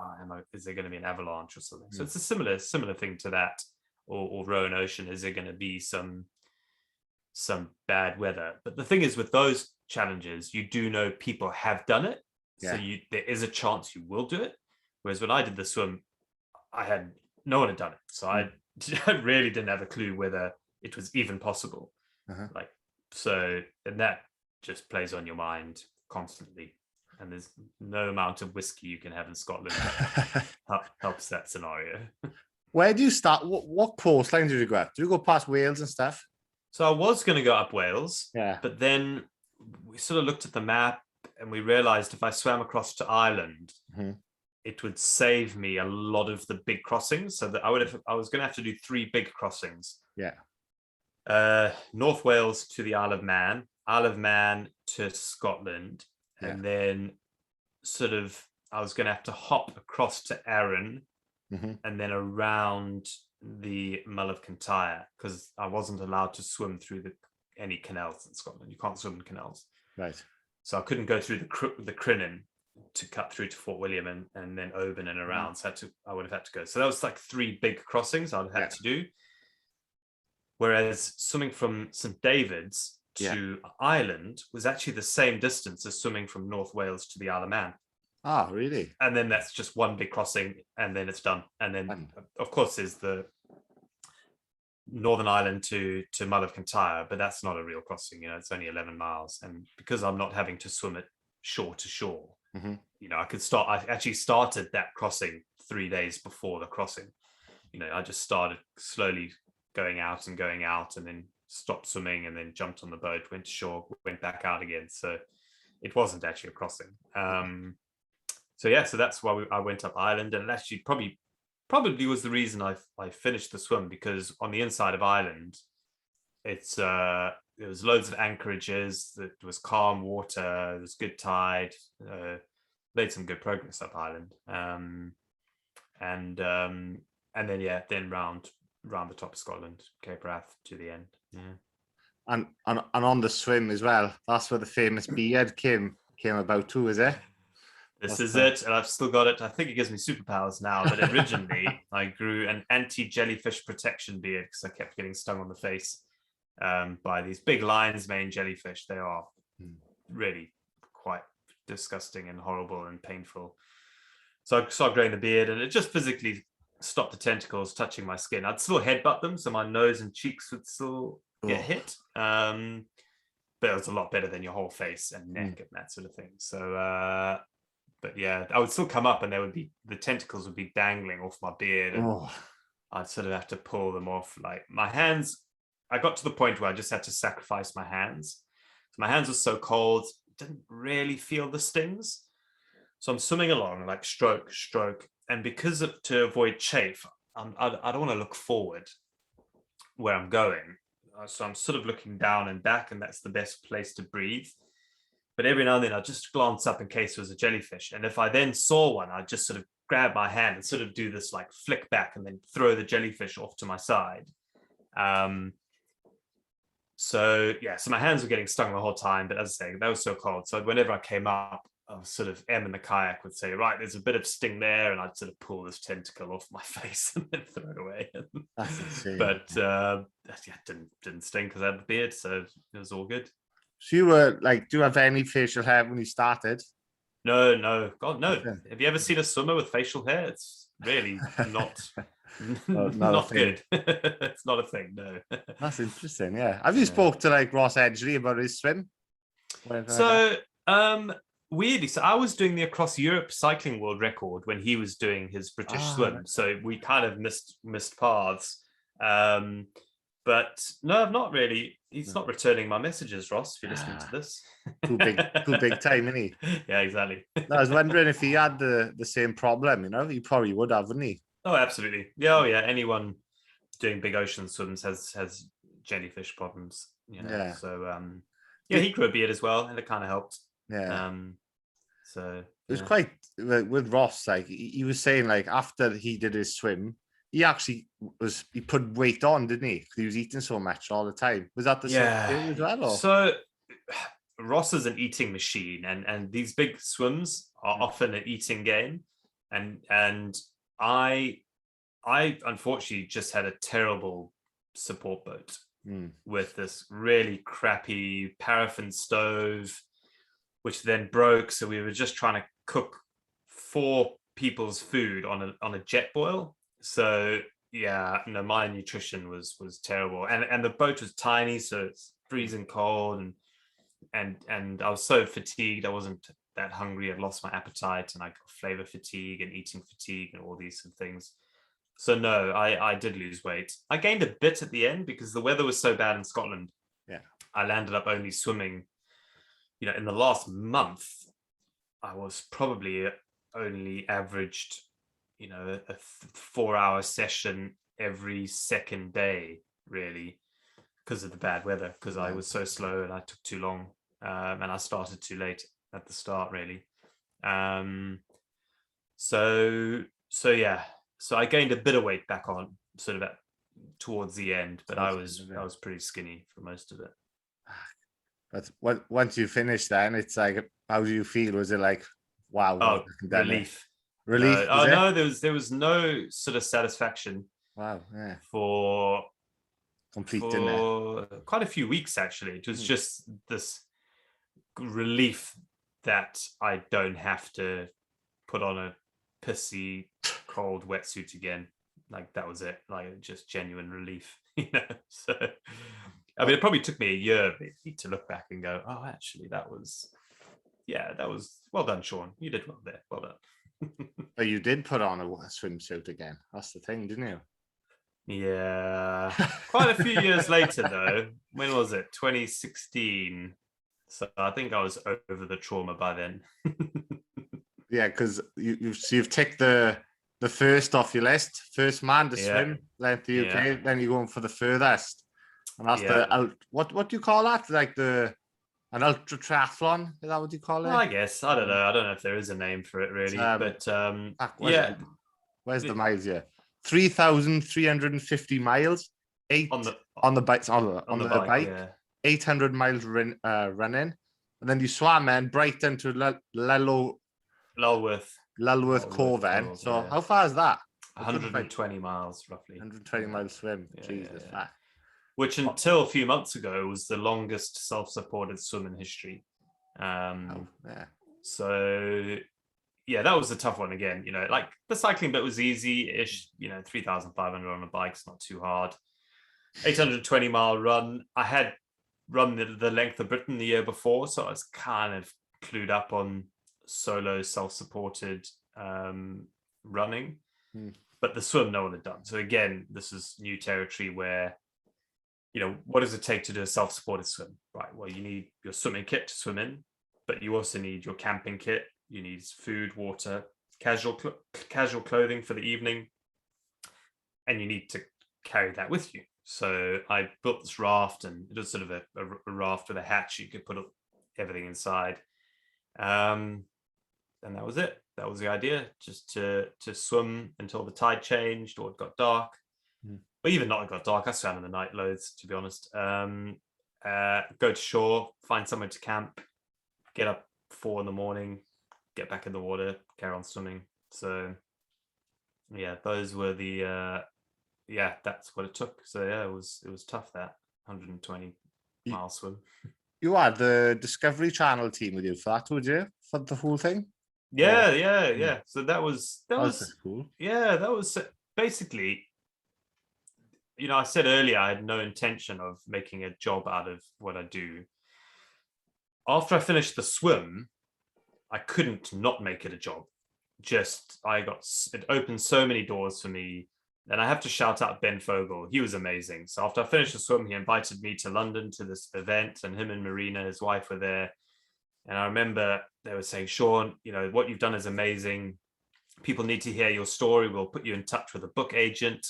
Speaker 2: is there going to be an avalanche or something? So it's a similar thing to that, or Rowan Ocean. Is there going to be some bad weather? But the thing is, with those challenges, you do know people have done it, so there is a chance you will do it. Whereas when I did the swim, no one had done it, so I really didn't have a clue whether it was even possible. Like, so, and that just plays on your mind constantly, and there's no amount of whiskey you can have in Scotland that helps that scenario.
Speaker 1: Where do you start? What coastline do you go up? Do you go past Wales and stuff?
Speaker 2: So I was going to go up Wales,
Speaker 1: but
Speaker 2: then we sort of looked at the map and we realized if I swam across to Ireland, it would save me a lot of the big crossings, so that I was going to have to do 3 big crossings. North Wales to the Isle of Man to Scotland, and then sort of I was going to have to hop across to Arran and then around the Mull of Kintyre, because I wasn't allowed to swim through any canals in Scotland. You can't swim in canals,
Speaker 1: right?
Speaker 2: So I couldn't go through the Crinan to cut through to Fort William and then Oban and around. So I would have had to go. So that was like 3 big crossings I'd had to do. Whereas swimming from St. David's to Ireland was actually the same distance as swimming from North Wales to the Isle of Man.
Speaker 1: Oh, really?
Speaker 2: And then that's just 1 big crossing, and then it's done. And then, of course, there's the Northern Ireland to Mull of Kintyre, but that's not a real crossing. You know, it's only 11 miles. And because I'm not having to swim it shore to shore, you know, I actually started that crossing 3 days before the crossing. You know, I just started slowly going out, and then stopped swimming, and then jumped on the boat, went to shore, went back out again. So it wasn't actually a crossing. So that's why I went up Ireland, and it actually probably was the reason I finished the swim, because on the inside of Ireland, there was loads of anchorages, there was calm water, there was good tide, made some good progress up Ireland, and then round the top of Scotland, Cape Wrath to the end.
Speaker 1: And on the swim as well, that's where the famous beard came about too, is it?
Speaker 2: This is it, and I've still got it. I think it gives me superpowers now, but originally I grew an anti-jellyfish protection beard because I kept getting stung on the face by these big lion's mane jellyfish. They are really quite disgusting and horrible and painful. So I started growing the beard, and it just physically stopped the tentacles touching my skin. I'd still headbutt them, so my nose and cheeks would still get hit. But it was a lot better than your whole face and neck and that sort of thing. So but yeah, I would still come up, and the tentacles would be dangling off my beard, and I'd sort of have to pull them off. Like, my hands, I got to the point where I just had to sacrifice my hands. So my hands were so cold, didn't really feel the stings. So I'm swimming along, like stroke, and because to avoid chafe, I don't want to look forward where I'm going. So I'm sort of looking down and back, and that's the best place to breathe. But every now and then I just glance up in case there was a jellyfish. And if I then saw one, I'd just sort of grab my hand and sort of do this like flick back and then throw the jellyfish off to my side. So my hands were getting stung the whole time. But as I say, that was so cold. So whenever I came up, sort of Em in the kayak would say, right, there's a bit of sting there, and I'd sort of pull this tentacle off my face and then throw it away.
Speaker 1: That's insane.
Speaker 2: But didn't sting because I had the beard, so it was all good.
Speaker 1: So you were like, do you have any facial hair when you started?
Speaker 2: No, God, no.
Speaker 1: Okay.
Speaker 2: Have you ever seen a swimmer with facial hair? It's really not
Speaker 1: Not a
Speaker 2: not
Speaker 1: thing.
Speaker 2: good. It's not a thing, no.
Speaker 1: That's interesting. Yeah. Have you spoke to like Ross Edgley about his swim? Or anything like that?
Speaker 2: So weirdly, so I was doing the across Europe cycling world record when he was doing his British swim.
Speaker 1: Right.
Speaker 2: So we kind of missed paths. But no, I've not really. He's not returning my messages, Ross, if you're listening to this.
Speaker 1: Too big time, isn't he?
Speaker 2: Yeah, exactly.
Speaker 1: No, I was wondering if he had the same problem, you know, he probably would have, wouldn't he?
Speaker 2: Oh, absolutely. Yeah, oh yeah. Anyone doing big ocean swims has jellyfish problems, you know.
Speaker 1: Yeah.
Speaker 2: So yeah, he grew a beard as well, and it kind of helped.
Speaker 1: Yeah.
Speaker 2: So
Speaker 1: It was quite with Ross, like he was saying, like after he did his swim, he actually he put weight on, didn't he? Because he was eating so much all the time. Was that the same thing as well? Or?
Speaker 2: So Ross is an eating machine, and these big swims are often an eating game, and I unfortunately just had a terrible support boat with this really crappy paraffin stove, which then broke. So we were just trying to cook 4 people's food on a jet boil. So yeah, no, my nutrition was terrible, and the boat was tiny, so it's freezing cold, and I was so fatigued. I wasn't that hungry. I'd lost my appetite, and I got flavor fatigue and eating fatigue and all these things. So no, I did lose weight. I gained a bit at the end because the weather was so bad in Scotland.
Speaker 1: Yeah,
Speaker 2: I landed up only swimming. You know, in the last month, I was probably only averaged, you know, a 4-hour session every second day, really, because of the bad weather, because I was so slow and I took too long, and I started too late at the start, really. So yeah, so I gained a bit of weight back on sort of towards the end, but I was pretty skinny for most of it.
Speaker 1: But once you finish, then it's like, how do you feel? Was it like, wow?
Speaker 2: Oh, relief.
Speaker 1: Relief.
Speaker 2: No, there was no sort of satisfaction.
Speaker 1: Wow. Yeah.
Speaker 2: For
Speaker 1: completing it.
Speaker 2: Quite a few weeks, actually. It was just this relief that I don't have to put on a pissy cold wetsuit again. Like that was it. Like just genuine relief, you know. So I mean, it probably took me a year to look back and go, oh, actually, that was well done, Sean. You did well there. Well done.
Speaker 1: But you did put on a swimsuit again. That's the thing, didn't you?
Speaker 2: Yeah. Quite a few years later, though. When was it? 2016. So I think I was over the trauma by then.
Speaker 1: Yeah, because you've ticked the first off your list. First man to swim length the UK. Then you're going for the furthest. And that's the what do you call that? Like an ultra triathlon? Is that what you call it?
Speaker 2: Well, I guess. I don't know. I don't know if there is a name for it really. But
Speaker 1: where's the miles here? 3,350 miles. On the bike. 800 miles running. And then you swam in Brighton to Lulworth Cove then. So how far is that?
Speaker 2: 120 miles roughly.
Speaker 1: 120 miles swim. Jesus.
Speaker 2: Which until a few months ago was the longest self-supported swim in history. So yeah, that was a tough one again. You know, like the cycling bit was easy-ish, you know, 3,500 on a bike, it's not too hard. 820-mile run. I had run the length of Britain the year before, so I was kind of clued up on solo self-supported running. But the swim no one had done. So again, this is new territory where, you know, what does it take to do a self-supported swim? Right, well, you need your swimming kit to swim in, but you also need your camping kit. You need food, water, casual clothing for the evening, and you need to carry that with you. So I built this raft, and it was sort of a raft with a hatch. You could put everything inside, and that was it. That was the idea, just to swim until the tide changed or it got dark. But even not it got dark, I swam in the night loads, to be honest. Go to shore, find somewhere to camp, get up 4 a.m, get back in the water, carry on swimming. So yeah, those were the that's what it took. So yeah, it was tough, that 120 mile swim.
Speaker 1: You had the Discovery Channel team with you for that, would you? For the whole thing?
Speaker 2: Yeah. So that was
Speaker 1: cool.
Speaker 2: Yeah, that was basically, I said earlier I had no intention of making a job out of what I do. After I finished the swim, I couldn't not make it a job. It opened so many doors for me. And I have to shout out Ben Fogel. He was amazing. So after I finished the swim, he invited me to London to this event, and him and Marina, his wife, were there. And I remember they were saying, Sean, what you've done is amazing. People need to hear your story. We'll put you in touch with a book agent.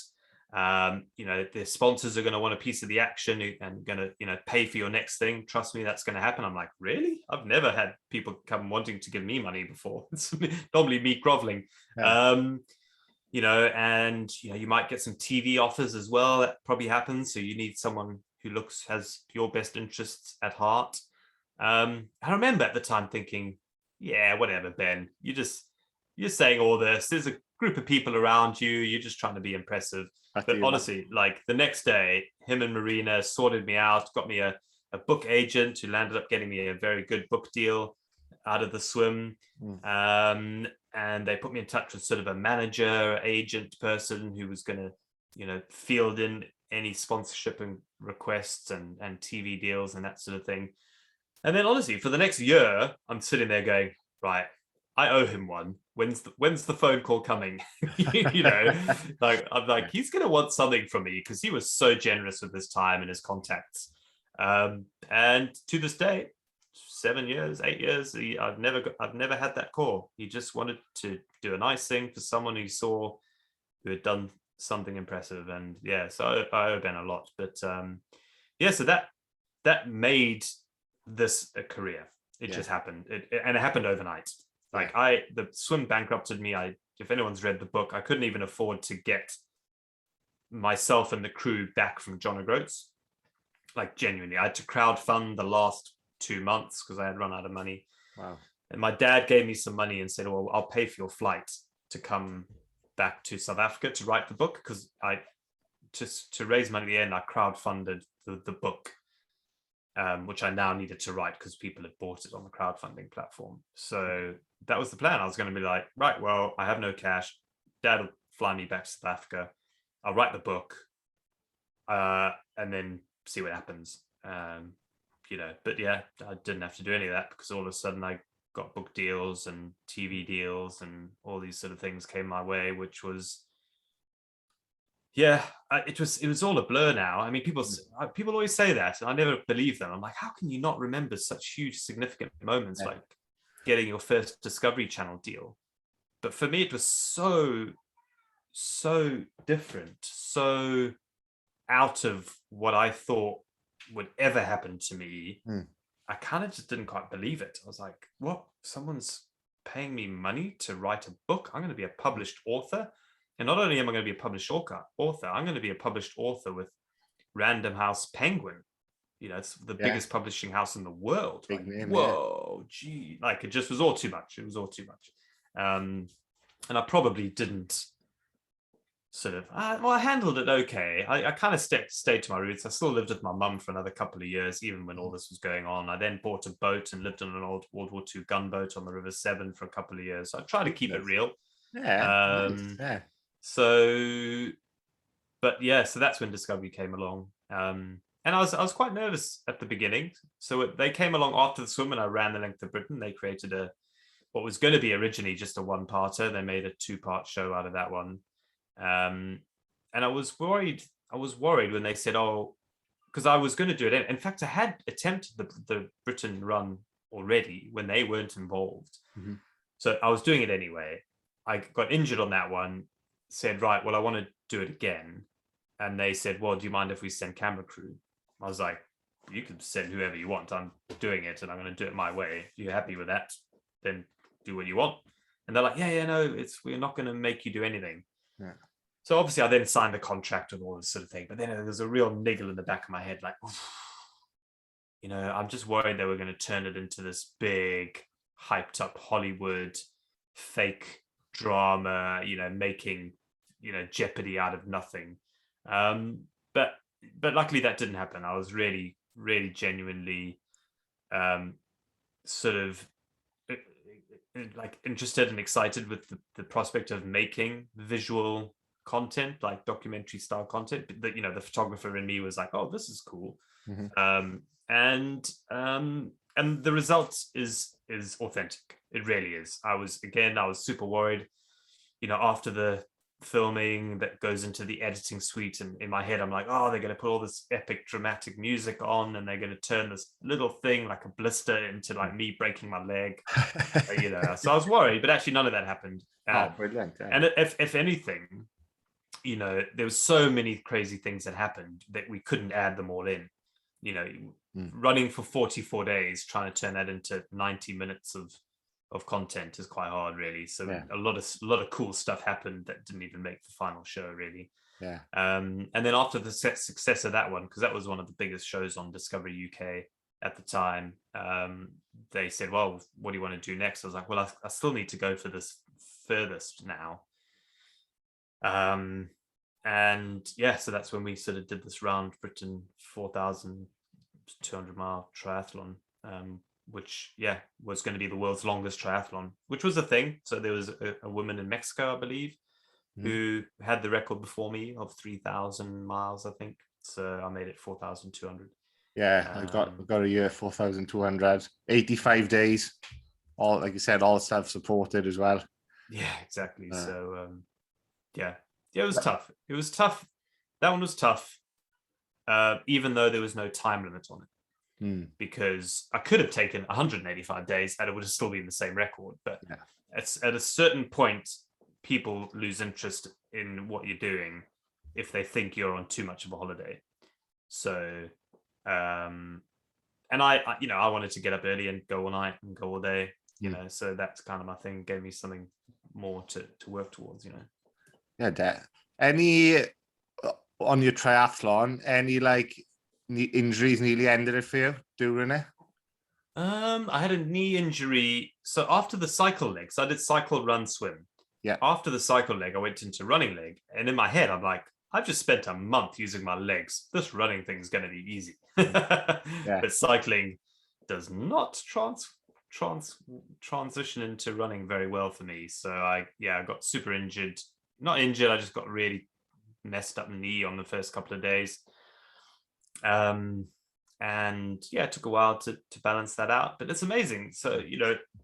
Speaker 2: The sponsors are going to want a piece of the action and going to, pay for your next thing. Trust me, that's going to happen. I'm like, really? I've never had people come wanting to give me money before. It's normally me groveling. Yeah. You might get some TV offers as well. That probably happens. So you need someone who has your best interests at heart. I remember at the time thinking, yeah, whatever, Ben, you're saying all this. There's a group of people around you. You're just trying to be impressive. But honestly, like the next day, him and Marina sorted me out, got me a book agent who landed up getting me a very good book deal out of the swim. And they put me in touch with sort of a manager, agent person who was going to, field in any sponsorship and requests and TV deals and that sort of thing. And then honestly, for the next year, I'm sitting there going, right, I owe him one. When's the phone call coming? I'm like, he's going to want something from me, because he was so generous with his time and his contacts. And to this day, 7 years, 8 years, I've never had that call. He just wanted to do a nice thing for someone who saw who had done something impressive. And yeah, so I owe Ben a lot. But so that made this a career. It just happened. And it happened overnight. Like the swim bankrupted me. If anyone's read the book, I couldn't even afford to get myself and the crew back from John O'Groats. Like genuinely, I had to crowdfund the last 2 months because I had run out of money. Wow. And my dad gave me some money and said, well, I'll pay for your flight to come back to South Africa to write the book, because to raise money at the end, I crowdfunded the book, which I now needed to write because people had bought it on the crowdfunding platform. So that was the plan. I was going to be like, right, well, I have no cash. Dad will fly me back to South Africa. I'll write the book, and then see what happens. But yeah, I didn't have to do any of that, because all of a sudden I got book deals and TV deals and all these sort of things came my way, which was, it was all a blur now. I mean, people always say that, and I never believe them. I'm like, how can you not remember such huge, significant moments like getting your first Discovery Channel deal? But for me, it was so different, so out of what I thought would ever happen to me. I kind of just didn't quite believe it. I was like, what? Someone's paying me money to write a book? I'm going to be a published author. And not only am I going to be a published author, I'm going to be a published author with Random House Penguin. It's the biggest publishing house in the world.
Speaker 1: Big name,
Speaker 2: whoa, gee. Like, it just was all too much. It was all too much. And I probably didn't sort of, I handled it okay. I kind of stayed to my roots. I still lived with my mum for another couple of years, even when all this was going on. I then bought a boat and lived on an old World War II gunboat on the River Severn for a couple of years. So I tried to keep it real. So that's when Discovery came along. And I was quite nervous at the beginning. So they came along after the swim, and I ran the length of Britain. They created what was going to be originally just a one-parter. They made a 2-part show out of that one. And I was worried when they said, because I was going to do it. In fact, I had attempted the Britain run already when they weren't involved. Mm-hmm. So I was doing it anyway. I got injured on that one, said, right, well, I want to do it again. And they said, well, do you mind if we send camera crew? I was like, you can send whoever you want. I'm doing it, and I'm going to do it my way. If you're happy with that, then do what you want. And they're like, no, we're not going to make you do anything. Yeah. So obviously I then signed the contract and all this sort of thing. But then there's a real niggle in the back of my head, like, I'm just worried they were going to turn it into this big hyped up Hollywood fake drama, making, Jeopardy out of nothing. But luckily that didn't happen. I was really, really genuinely sort of like interested and excited with the prospect of making visual content, like documentary style content. But the photographer in me was like, oh, this is cool. And the result is authentic. It really is. I was super worried, after the filming that goes into the editing suite, and in my head I'm like, oh, they're going to put all this epic dramatic music on, and they're going to turn this little thing like a blister into like me breaking my leg. So I was worried, but actually none of that happened.
Speaker 1: Brilliant. Yeah.
Speaker 2: And if anything, there was so many crazy things that happened that we couldn't add them all in. Running for 44 days, trying to turn that into 90 minutes of content is quite hard, really. So a lot of cool stuff happened that didn't even make the final show, really. And then after the success of that one, because that was one of the biggest shows on Discovery UK at the time, they said, well, what do you want to do next? I was like, well, I still need to go for this furthest now. And so that's when we sort of did this round Britain 4,200 mile triathlon, which was going to be the world's longest triathlon, which was a thing. So there was a woman in Mexico, I believe, who had the record before me of 3,000 miles, I think. So I made it 4,200.
Speaker 1: I got a year 4,200, 85 days, all, like you said, all self-supported as well.
Speaker 2: Yeah, exactly. So it was tough. It was tough. That one was tough, even though there was no time limit on it. Because I could have taken 185 days and it would have still been the same record. But at a certain point, people lose interest in what you're doing if they think you're on too much of a holiday. So, and I wanted to get up early and go all night and go all day, so that's kind of my thing. Gave me something more to work towards,
Speaker 1: Any on your triathlon, any like injuries nearly ended it for you during it?
Speaker 2: I had a knee injury. So after the cycle leg, so I did cycle, run, swim. After the cycle leg, I went into running leg, and in my head, I'm like, I've just spent a month using my legs. This running thing is going to be easy. But cycling does not transition into running very well for me. So I got super injured. Not injured, I just got really messed up knee on the first couple of days. And it took a while to balance that out, but it's amazing. So,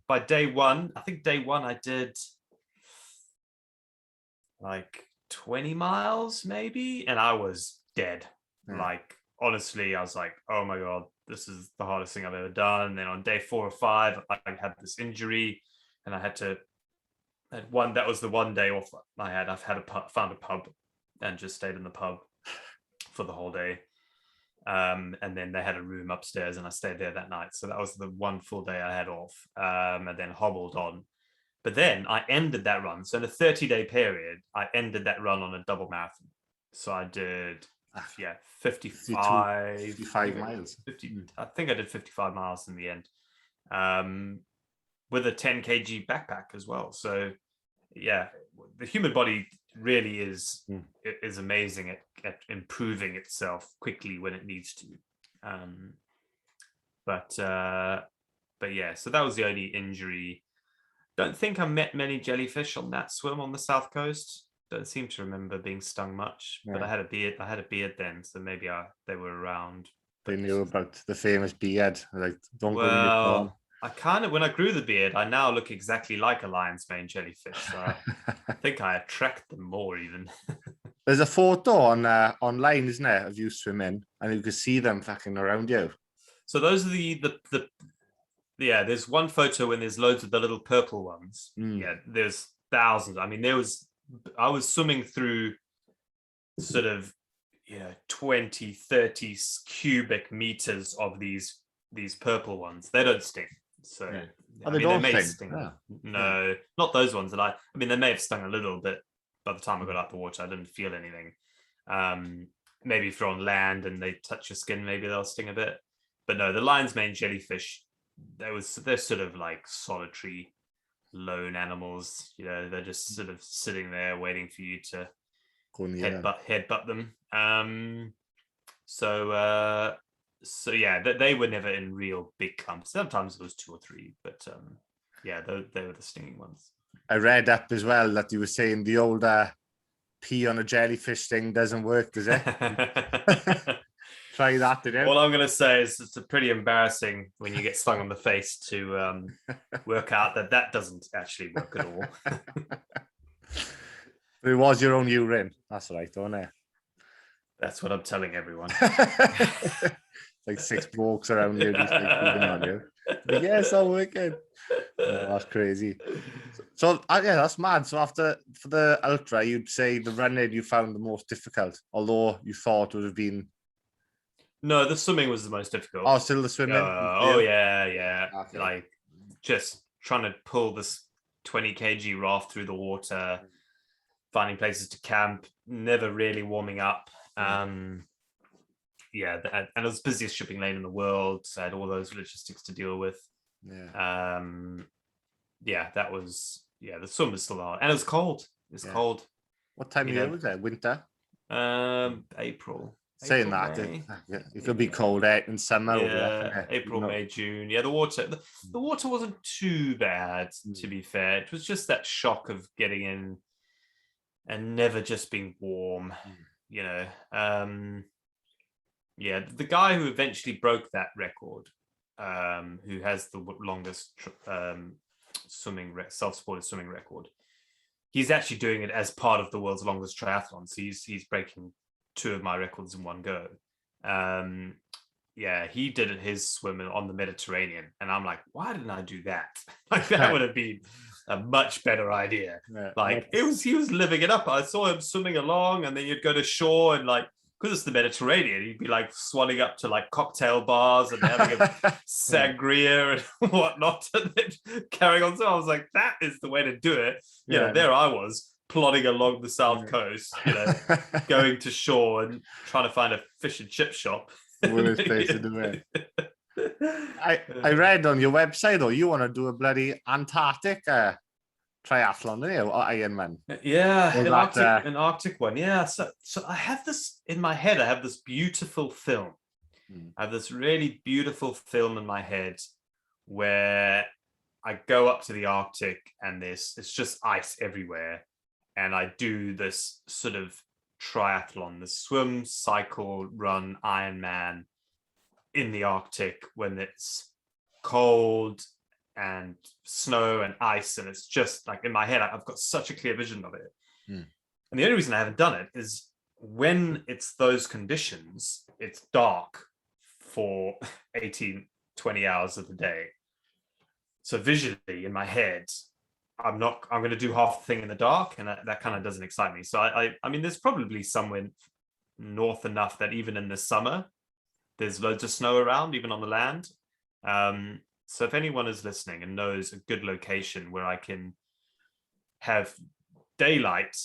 Speaker 2: by day one, I did like 20 miles maybe, and I was dead. Like, honestly, I was like, oh my God, this is the hardest thing I've ever done. And then on day 4 or 5, I had this injury, and I had to, that was the one day off I had. Found a pub and just stayed in the pub for the whole day. And then they had a room upstairs, and I stayed there that night. So that was the one full day I had off, and then hobbled on. But then I ended that run. So in a 30-day period, I ended that run on a double marathon. So I did, 55
Speaker 1: miles.
Speaker 2: 50, I think I did 55 miles in the end, with a 10 kg backpack as well. So the human body really is amazing at improving itself quickly when it needs to. So that was the only injury. Don't think I met many jellyfish on that swim on the south coast. Don't seem to remember being stung much. But I had a beard then, so maybe they were around.
Speaker 1: They knew about the famous beard. Like, don't go in your phone.
Speaker 2: I kind of, when I grew the beard, I now look exactly like a lion's mane jellyfish. So I think I attract them more even.
Speaker 1: There's a photo online, isn't there, of you swimming, and you can see them fucking around you.
Speaker 2: So those are there's one photo when there's loads of the little purple ones. There's thousands. I mean, I was swimming through sort of 20, 30 cubic meters of these purple ones. They don't sting. So
Speaker 1: they may
Speaker 2: sting. No, not those ones that they may have stung a little bit. By the time I got out the water, I didn't feel anything. Maybe if you're on land and they touch your skin, maybe they'll sting a bit. But no, the lion's mane jellyfish they're sort of like solitary lone animals, they're just sort of sitting there waiting for you to headbutt them. So yeah, they were never in real big clumps. Sometimes it was 2 or 3, but yeah, they were the stinging ones.
Speaker 1: I read up as well that you were saying the old pee on a jellyfish thing doesn't work, does it? Try that, did you?
Speaker 2: All I'm going to say is it's pretty embarrassing when you get stung on the face to work out that doesn't actually work at all.
Speaker 1: But it was your own urine. That's right, don't it?
Speaker 2: That's what I'm telling everyone.
Speaker 1: Like 6 blokes around you, just like feeding on you. Like, yeah, it's all working. Oh, that's crazy. So yeah, that's mad. So for the ultra, you'd say the running you found the most difficult, although you thought it would have been.
Speaker 2: No, the swimming was the most difficult.
Speaker 1: Oh, still the swimming?
Speaker 2: Yeah.
Speaker 1: Okay.
Speaker 2: Like just trying to pull this 20 kg raft through the water, finding places to camp, never really warming up. And it was the busiest shipping lane in the world, so I had all those logistics to deal with. That was the swim was still hard, and it was cold. It's cold.
Speaker 1: What time of year was it? Winter?
Speaker 2: April.
Speaker 1: Saying that it could be cold out in summer.
Speaker 2: April, May, June. Yeah, the water wasn't too bad, to be fair. It was just that shock of getting in and never just being warm. The guy who eventually broke that record, who has the longest self-supported swimming record, he's actually doing it as part of the world's longest triathlon. So he's breaking 2 of my records in one go. He did his swim on the Mediterranean, and I'm like, why didn't I do that? Like that would have been a much better idea. He was living it up. I saw him swimming along, and then you'd go to shore, and like, because it's the Mediterranean, he'd be like swelling up to like cocktail bars and having a sangria and whatnot, and then carrying on. So I was like, that is the way to do it. There I was plodding along the south coast, going to shore and trying to find a fish and chip shop.
Speaker 1: Worst place to do it. I read on your website though, you want to do a bloody Antarctic triathlon, don't you? Or Ironman.
Speaker 2: Yeah, an Arctic one. Yeah. So I have this in my head. I have this beautiful film. I have this really beautiful film in my head where I go up to the Arctic and it's just ice everywhere. And I do this sort of triathlon, the swim, cycle, run, Ironman in the Arctic when it's cold and snow and ice, and it's just like in my head, I've got such a clear vision of it. And the only reason I haven't done it is when it's those conditions, it's dark for 18, 20 hours of the day. So visually in my head, I'm going to do half the thing in the dark, and that kind of doesn't excite me. So I mean, there's probably somewhere north enough that even in the summer, there's loads of snow around, even on the land. So if anyone is listening and knows a good location where I can have daylight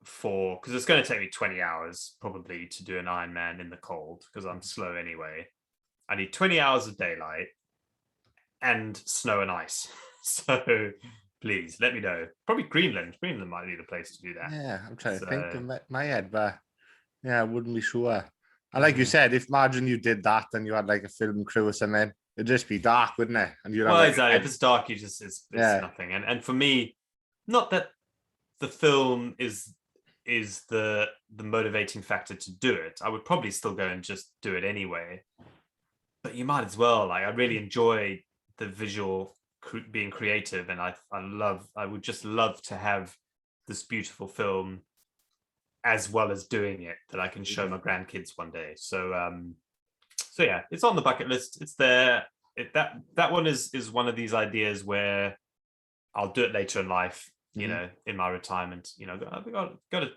Speaker 2: because it's going to take me 20 hours probably to do an Ironman in the cold because I'm slow anyway. I need 20 hours of daylight and snow and ice. So please let me know. Probably Greenland. Greenland might be the place to do that.
Speaker 1: Yeah, I'm trying to think in my head, but yeah, I wouldn't be sure. And like you said, imagine you did that and you had like a film crew or something, it'd just be dark, wouldn't it? And you'd have
Speaker 2: exactly. If it's dark, it's nothing. And for me, not that the film is the motivating factor to do it. I would probably still go and just do it anyway. But you might as well. Like, I really enjoy the visual being creative, and I would just love to have this beautiful film as well as doing it that I can show my grandkids one day. So yeah, it's on the bucket list. It's there. That one is one of these ideas where I'll do it later in life, in my retirement. I've got to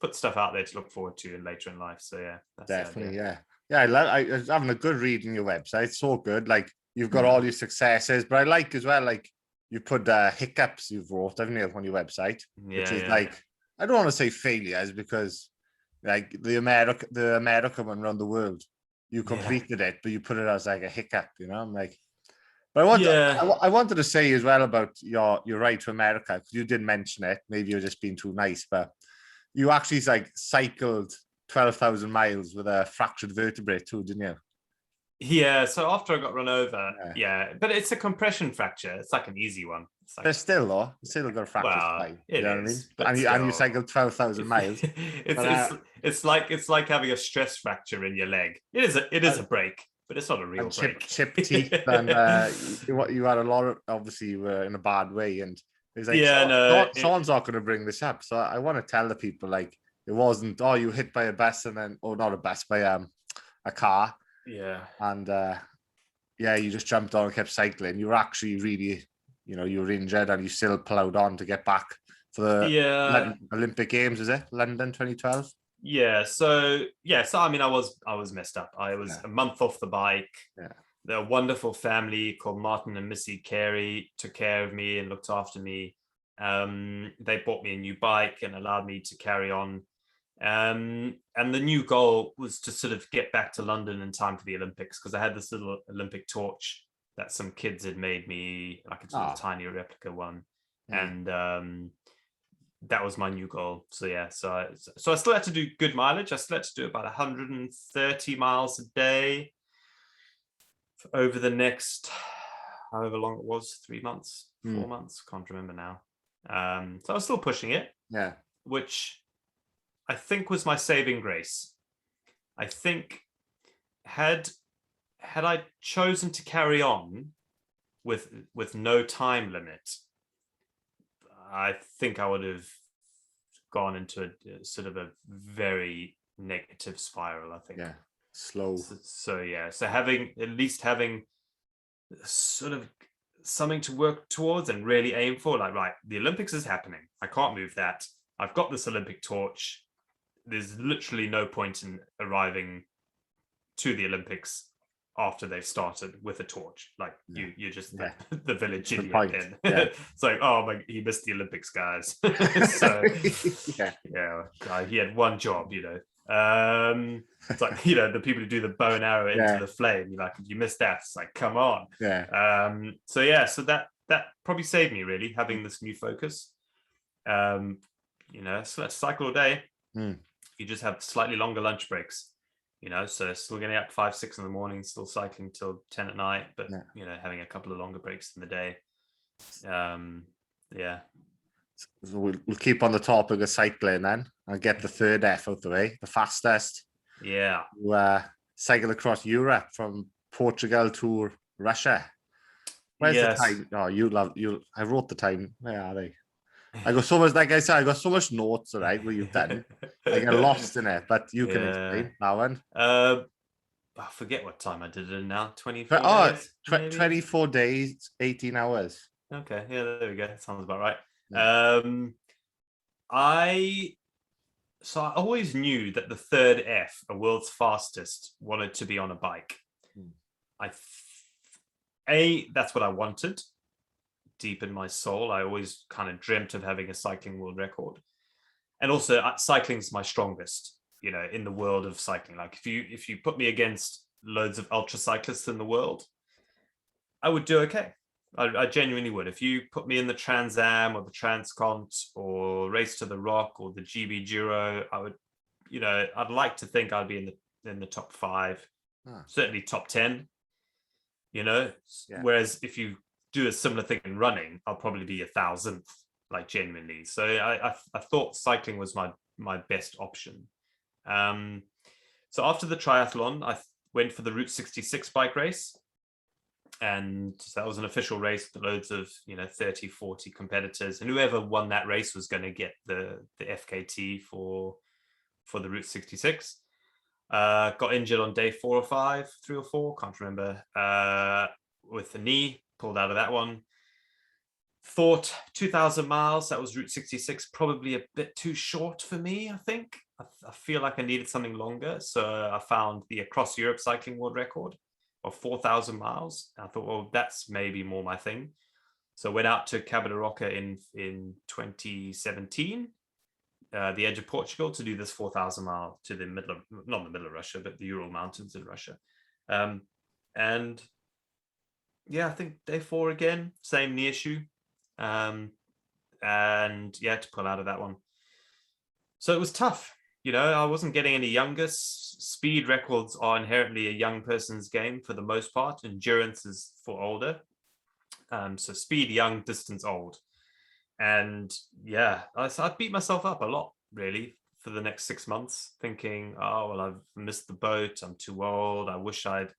Speaker 2: put stuff out there to look forward to later in life. So yeah, that's
Speaker 1: definitely. I was having a good read on your website. It's so good. Like, you've got all your successes, but I like as well, like, you put hiccups you've wrote, haven't you, on your website, which is like, I don't want to say failures because like the American one around the world, you completed it, but you put it as like a hiccup, I'm like, But
Speaker 2: Yeah.
Speaker 1: I wanted to say as well about your ride to America, because you did mention it. Maybe you're just being too nice, but you actually like cycled 12,000 miles with a fractured vertebrae too, didn't you?
Speaker 2: Yeah, so after I got run over,
Speaker 1: Yeah.
Speaker 2: yeah, but it's a compression fracture. It's like an easy one. It's like,
Speaker 1: But still, though, you still got a fractured
Speaker 2: well,
Speaker 1: spine.
Speaker 2: it
Speaker 1: You know what I mean?
Speaker 2: is, but
Speaker 1: And you
Speaker 2: still,
Speaker 1: cycled 12,000 miles.
Speaker 2: it's
Speaker 1: But
Speaker 2: it's like having a stress fracture in your leg. It is a break, but it's not a real
Speaker 1: and
Speaker 2: break.
Speaker 1: chip teeth, and you had a lot of, obviously you were in a bad way, and it's like
Speaker 2: Yeah, no,
Speaker 1: Sean's not going to bring this up, so I want to tell the people like it wasn't you hit by a bus and then not a bus by a car,
Speaker 2: yeah,
Speaker 1: and yeah, you just jumped on and kept cycling. You were actually really, you were injured and you still plowed on to get back for the
Speaker 2: yeah.
Speaker 1: Olympic Games. Is it London 2012?
Speaker 2: So I mean, I was messed up. I was
Speaker 1: Yeah.
Speaker 2: a month off the bike.
Speaker 1: Yeah.
Speaker 2: The wonderful family called Martin and Missy Carey took care of me and looked after me. They bought me a new bike and allowed me to carry on. And the new goal was to sort of get back to London in time for the Olympics, because I had this little Olympic torch that some kids had made me, like a sort of tiny replica one. And that was my new goal. So yeah, so I still had to do good mileage. I still had to do about 130 miles a day over the next, however long it was, 3 months, 4 months, can't remember now. So I was still pushing it.
Speaker 1: Yeah.
Speaker 2: Which I think was my saving grace. I think had I chosen to carry on with no time limit, I think I would have gone into a sort of a very negative spiral, I think.
Speaker 1: Yeah. Slow.
Speaker 2: So yeah, so having sort of something to work towards and really aim for, like, right, the Olympics is happening. I can't move that. I've got this Olympic torch. There's literally no point in arriving to the Olympics after they've started with a torch. Like you're just the village idiot then.
Speaker 1: Yeah.
Speaker 2: It's like, oh my, he missed the Olympics, guys. So he had one job, it's like, the people who do the bow and arrow into the flame, you're like, you missed that. It's like, come on. So that probably saved me, really, having this new focus. So let's cycle all day. You just have slightly longer lunch breaks, so still getting up 5, 6 in the morning, still cycling till 10 at night, but having a couple of longer breaks in the day.
Speaker 1: So we'll keep on the topic of cycling then and get the third F out the way, the fastest.
Speaker 2: Yeah.
Speaker 1: You cycle across Europe from Portugal to Russia. Where's the time? Oh, I wrote the time. Where are they? I got so much, like I said, I got so much notes, right, what you've done. I get lost in it, but you can explain that one.
Speaker 2: I forget what time I did it in now. 24 days?
Speaker 1: 24 days, 18 hours.
Speaker 2: Okay, yeah, there we go. Sounds about right. Yeah. I always knew that the third F, a world's fastest, wanted to be on a bike. That's what I wanted. Deep in my soul, I always kind of dreamt of having a cycling world record, and also cycling's my strongest, in the world of cycling. Like if you put me against loads of ultra cyclists in the world, I would do okay. I genuinely would. If you put me in the Trans Am or the Transcont or Race to the Rock or the GB Giro, I would, I'd like to think I'd be in the top 5, certainly top 10. Whereas if you do a similar thing in running, I'll probably be 1,000th, like, genuinely. So I thought cycling was my best option. So after the triathlon, I went for the Route 66 bike race, and that was an official race with loads of 30, 40 competitors, and whoever won that race was going to get the FKT for the Route 66. Got injured on day 4 or 5, 3 or 4, can't remember, with the knee. Pulled out of that one. Thought 2,000 miles, that was Route 66, probably a bit too short for me, I think. I feel like I needed something longer. So I found the Across Europe Cycling World Record of 4,000 miles. I thought, well, that's maybe more my thing. So I went out to Cabo da Roca in 2017, the edge of Portugal, to do this 4,000 mile to the middle of, not the middle of Russia, but the Ural Mountains in Russia. And yeah, I think day 4 again, same knee issue. And yeah, to pull out of that one. So it was tough. I wasn't getting any younger. Speed records are inherently a young person's game for the most part. Endurance is for older. So speed young, distance old. And yeah, I beat myself up a lot, really, for the next 6 months, thinking, oh, well, I've missed the boat. I'm too old. I wish I'd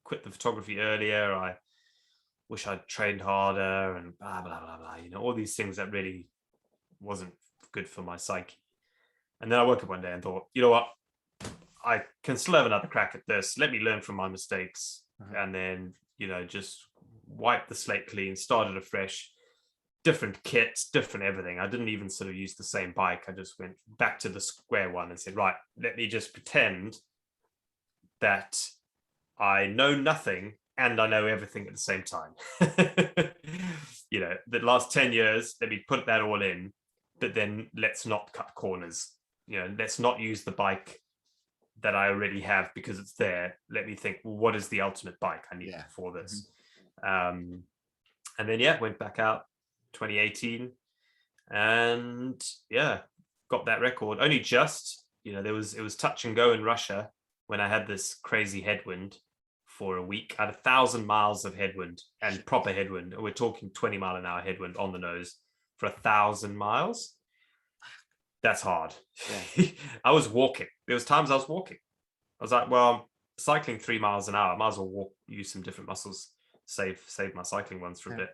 Speaker 2: quit the photography earlier. I wish I'd trained harder and blah, blah, blah, blah. All these things that really wasn't good for my psyche. And then I woke up one day and thought, you know what? I can still have another crack at this. Let me learn from my mistakes. And then, just wipe the slate clean, started afresh, different kits, different everything. I didn't even sort of use the same bike. I just went back to the square one and said, right, let me just pretend that I know nothing and I know everything at the same time. The last 10 years, let me put that all in, but then let's not cut corners. Let's not use the bike that I already have because it's there. Let me think, well, what is the ultimate bike I need for this? And then, went back out 2018 and got that record. Only just, it was touch and go in Russia when I had this crazy headwind for a week. I had 1,000 miles of headwind and proper headwind. We're talking 20-mile-an-hour headwind on the nose for 1,000 miles. That's hard. Yeah. I was walking. There was times I was walking. I was like, well, I'm cycling 3 miles an hour. I might as well use some different muscles, save my cycling ones for a bit.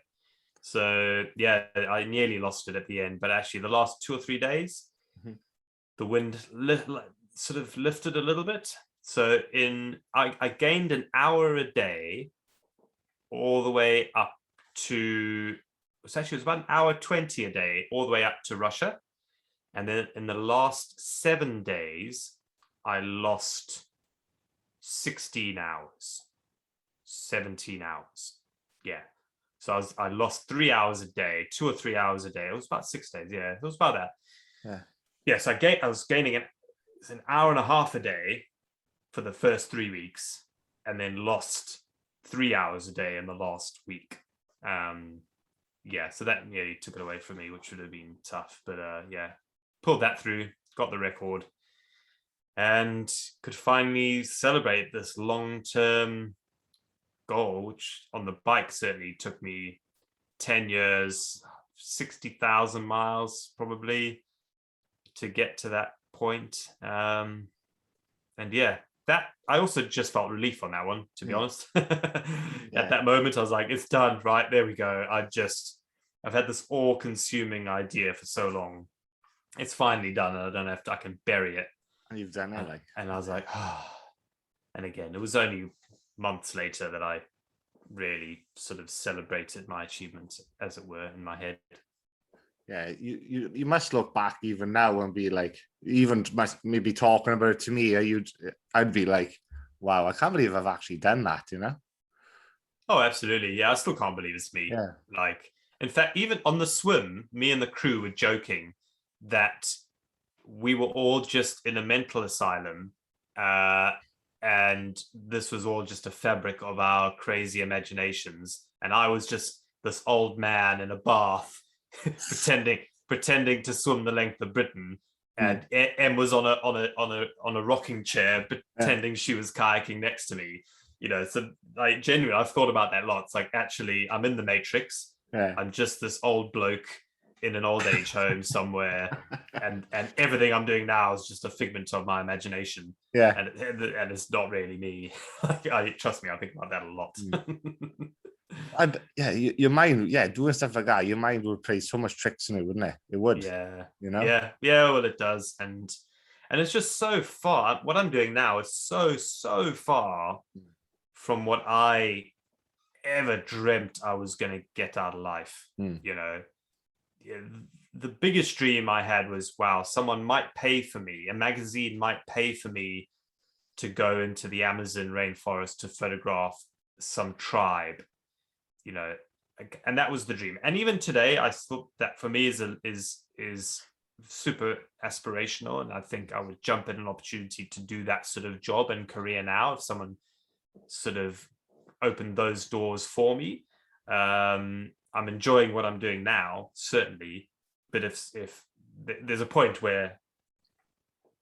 Speaker 2: So yeah, I nearly lost it at the end, but actually the last 2 or 3 days, the wind sort of lifted a little bit. So I gained an hour a day all the way up to, it was about an hour 20 a day all the way up to Russia. And then in the last 7 days, I lost 16 hours, 17 hours. Yeah. So I lost 3 hours a day, 2 or 3 hours a day. It was about 6 days. Yeah, it was about that. Yeah. Yeah. So I was gaining an hour and a half a day for the first 3 weeks, and then lost 3 hours a day in the last week. So that nearly took it away from me, which would have been tough. But pulled that through, got the record, and could finally celebrate this long-term goal, which on the bike certainly took me 10 years, 60,000 miles probably to get to that point. And that I also just felt relief on that one, to be honest. At that moment, I was like, it's done, right? There we go. I've had this all-consuming idea for so long. It's finally done, and I can bury it.
Speaker 1: And you've done it,
Speaker 2: and I was like, And again, it was only months later that I really sort of celebrated my achievements, as it were, in my head.
Speaker 1: Yeah, you must look back even now and be like, even maybe talking about it to me, I'd be like, wow, I can't believe I've actually done that,
Speaker 2: Oh, absolutely. Yeah, I still can't believe it's me.
Speaker 1: Yeah.
Speaker 2: Like, in fact, even on the swim, me and the crew were joking that we were all just in a mental asylum, and this was all just a fabric of our crazy imaginations, and I was just this old man in a bath pretending to swim the length of Britain, and Em was on a rocking chair pretending she was kayaking next to me. So like genuinely, I've thought about that a lot. It's like, actually, I'm in the Matrix. I'm just this old bloke in an old age home somewhere, and everything I'm doing now is just a figment of my imagination.
Speaker 1: Yeah,
Speaker 2: and it's not really me. Trust me, I think about that a lot.
Speaker 1: And your mind, doing stuff like that, your mind would play so much tricks in it, wouldn't it? It would.
Speaker 2: Yeah.
Speaker 1: Yeah.
Speaker 2: Well, it does, and it's just so far. What I'm doing now is so far from what I ever dreamt I was going to get out of life. The biggest dream I had was, wow, someone might pay for me, a magazine might pay for me to go into the Amazon rainforest to photograph some tribe, and that was the dream. And even today, I thought that for me is super aspirational, and I think I would jump at an opportunity to do that sort of job and career now if someone sort of opened those doors for me. I'm enjoying what I'm doing now, certainly, but if there's a point where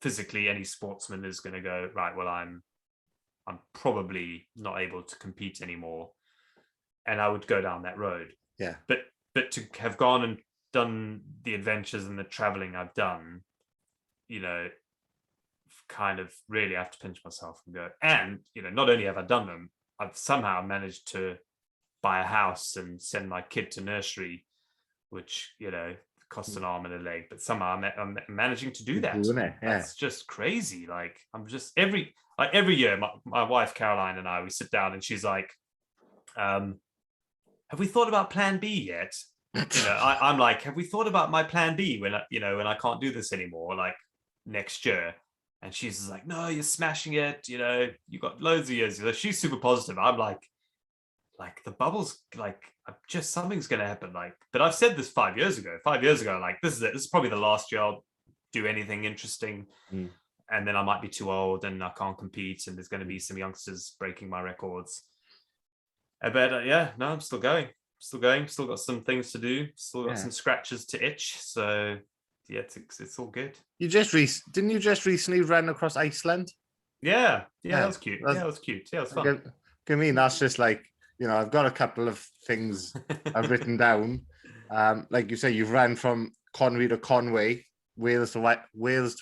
Speaker 2: physically any sportsman is going to go, right, well, I'm probably not able to compete anymore, and I would go down that road.
Speaker 1: Yeah.
Speaker 2: But to have gone and done the adventures and the traveling I've done, you know, kind of really have to pinch myself and go, and, you know, not only have I done them, I've somehow managed to buy a house and send my kid to nursery, which, you know, costs an arm and a leg, but somehow I'm managing to do that.
Speaker 1: Yeah.
Speaker 2: That's just crazy. Like, I'm just every year, my wife Caroline and I, we sit down and she's like, have we thought about plan B yet? You know, I'm like, have we thought about my plan B when I can't do this anymore, like next year? And she's like, no, you're smashing it. You know, you got loads of years. She's super positive. I'm like the bubbles, like, something's going to happen. Like, but I've said this 5 years ago, like, this is it. This is probably the last year I'll do anything interesting. And then I might be too old and I can't compete. And there's going to be some youngsters breaking my records. But yeah, no, I'm still going, still got some things to do, still got some scratches to itch. So yeah, it's all good.
Speaker 1: Didn't you just recently run across Iceland?
Speaker 2: Yeah, that was cute. That was cute. Yeah, it was fun.
Speaker 1: I mean, that's just like, you know, I've got a couple of things I've written down. Like you say, you've ran from Conwy to Conway, Wales to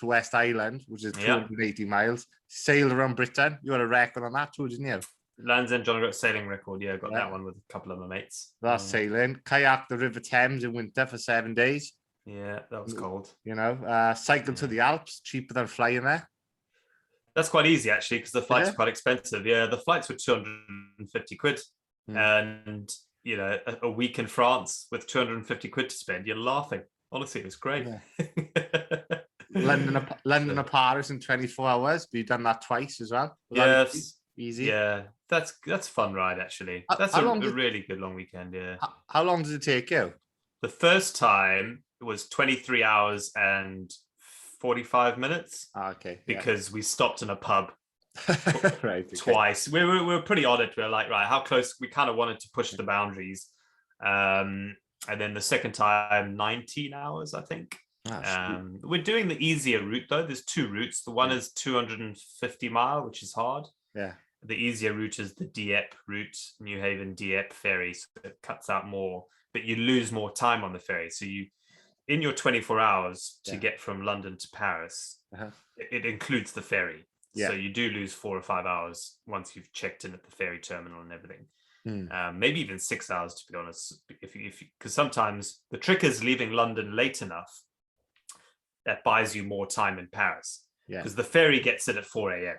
Speaker 1: West Island, which is 280 miles. Sailed around Britain. You had a record on that too, didn't you?
Speaker 2: Land's End John sailing record. Yeah, got that one with a couple of my mates.
Speaker 1: That's sailing. Kayak the River Thames in winter for 7 days.
Speaker 2: Yeah, that was cold.
Speaker 1: You know, cycle to the Alps, cheaper than flying there.
Speaker 2: That's quite easy, actually, because the flights are quite expensive. Yeah, the flights were 250 quid. And, you know, a week in France with 250 quid to spend, you're laughing. Honestly, it was great.
Speaker 1: Yeah. London to Paris in 24 hours. But you've done that twice as well.
Speaker 2: Yes.
Speaker 1: Easy.
Speaker 2: Yeah, that's a fun ride, actually. That's a really good long weekend, yeah.
Speaker 1: How long did it take you?
Speaker 2: The first time it was 23 hours and 45 minutes.
Speaker 1: Okay.
Speaker 2: Because we stopped in a pub
Speaker 1: right,
Speaker 2: twice. We were pretty on it. We were like, right, how close? We kind of wanted to push the boundaries. And then the second time, 19 hours, I think. We're doing the easier route, though. There's two routes. The one is 250 mile, which is hard.
Speaker 1: Yeah.
Speaker 2: The easier route is the Dieppe route, New Haven Dieppe ferry. So it cuts out more, but you lose more time on the ferry. So in your 24 hours to get from London to Paris, it includes the ferry. Yeah. So you do lose 4 or 5 hours once you've checked in at the ferry terminal and everything. Maybe even 6 hours, to be honest, because sometimes the trick is leaving London late enough that buys you more time in Paris. Because the ferry gets in at 4 a.m.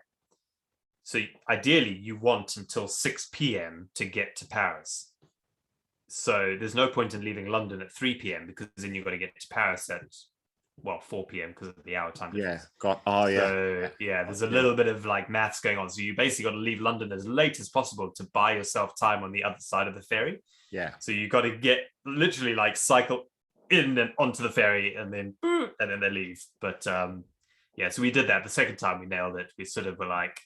Speaker 2: So ideally you want until 6 p.m. to get to Paris. So there's no point in leaving London at 3 p.m. because then you've got to get to Paris at 4 p.m. because of the hour time difference. So there's a little bit of like maths going on. So you basically got to leave London as late as possible to buy yourself time on the other side of the ferry. Yeah. So you got to get literally like cycle in and onto the ferry and then they leave. But so we did that. The second time we nailed it. We sort of were like,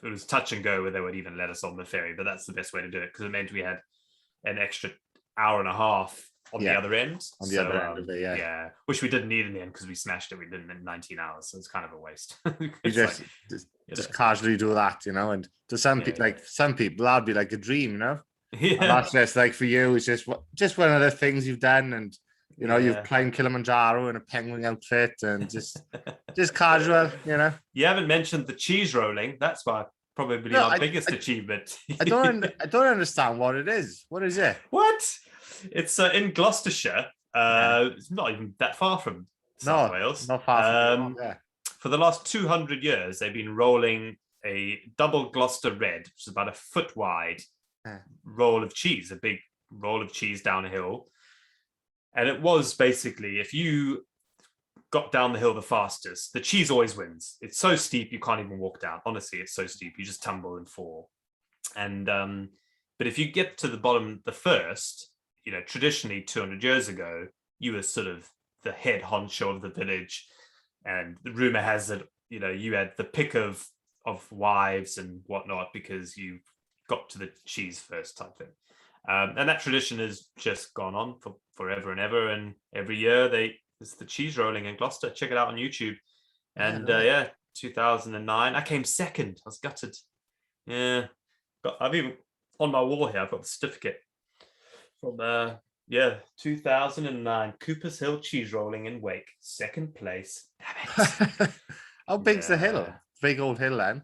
Speaker 2: it was touch and go where they would even let us on the ferry, but that's the best way to do it because it meant we had an extra hour and a half on the other end. On the other end of it, yeah. Which we didn't need in the end because we smashed it. We did it in 19 hours, so it's kind of a waste.
Speaker 1: You just casually do that, you know. And to some people, like some people, that'd be like a dream, you know. Yeah. And that's just like for you, it's just one of the things you've done, and you know, you've climbed Kilimanjaro in a penguin outfit, and just casual, you know. You
Speaker 2: haven't mentioned the cheese rolling. That's probably our biggest achievement.
Speaker 1: I don't understand what it is. What is it?
Speaker 2: What? It's in Gloucestershire. It's not even that far from South Wales. Not far from For the last 200 years, they've been rolling a double Gloucester red, which is about a foot wide roll of cheese, a big roll of cheese down a hill. And it was basically, if you got down the hill the fastest, the cheese always wins. It's so steep, you can't even walk down. Honestly, it's so steep, you just tumble and fall. And but if you get to the bottom the first, you know, traditionally 200 years ago, you were sort of the head honcho of the village. And the rumor has that, you know, you had the pick of wives and whatnot because you got to the cheese first type thing. And that tradition has just gone on for forever and ever. And every year it's the cheese rolling in Gloucester. Check it out on YouTube. And 2009, I came second. I was gutted. Yeah, I've even on my wall here. I've got the certificate from 2009 Coopers Hill cheese rolling in Wake, second place. Damn it!
Speaker 1: How big's the hill? Big old hill, then.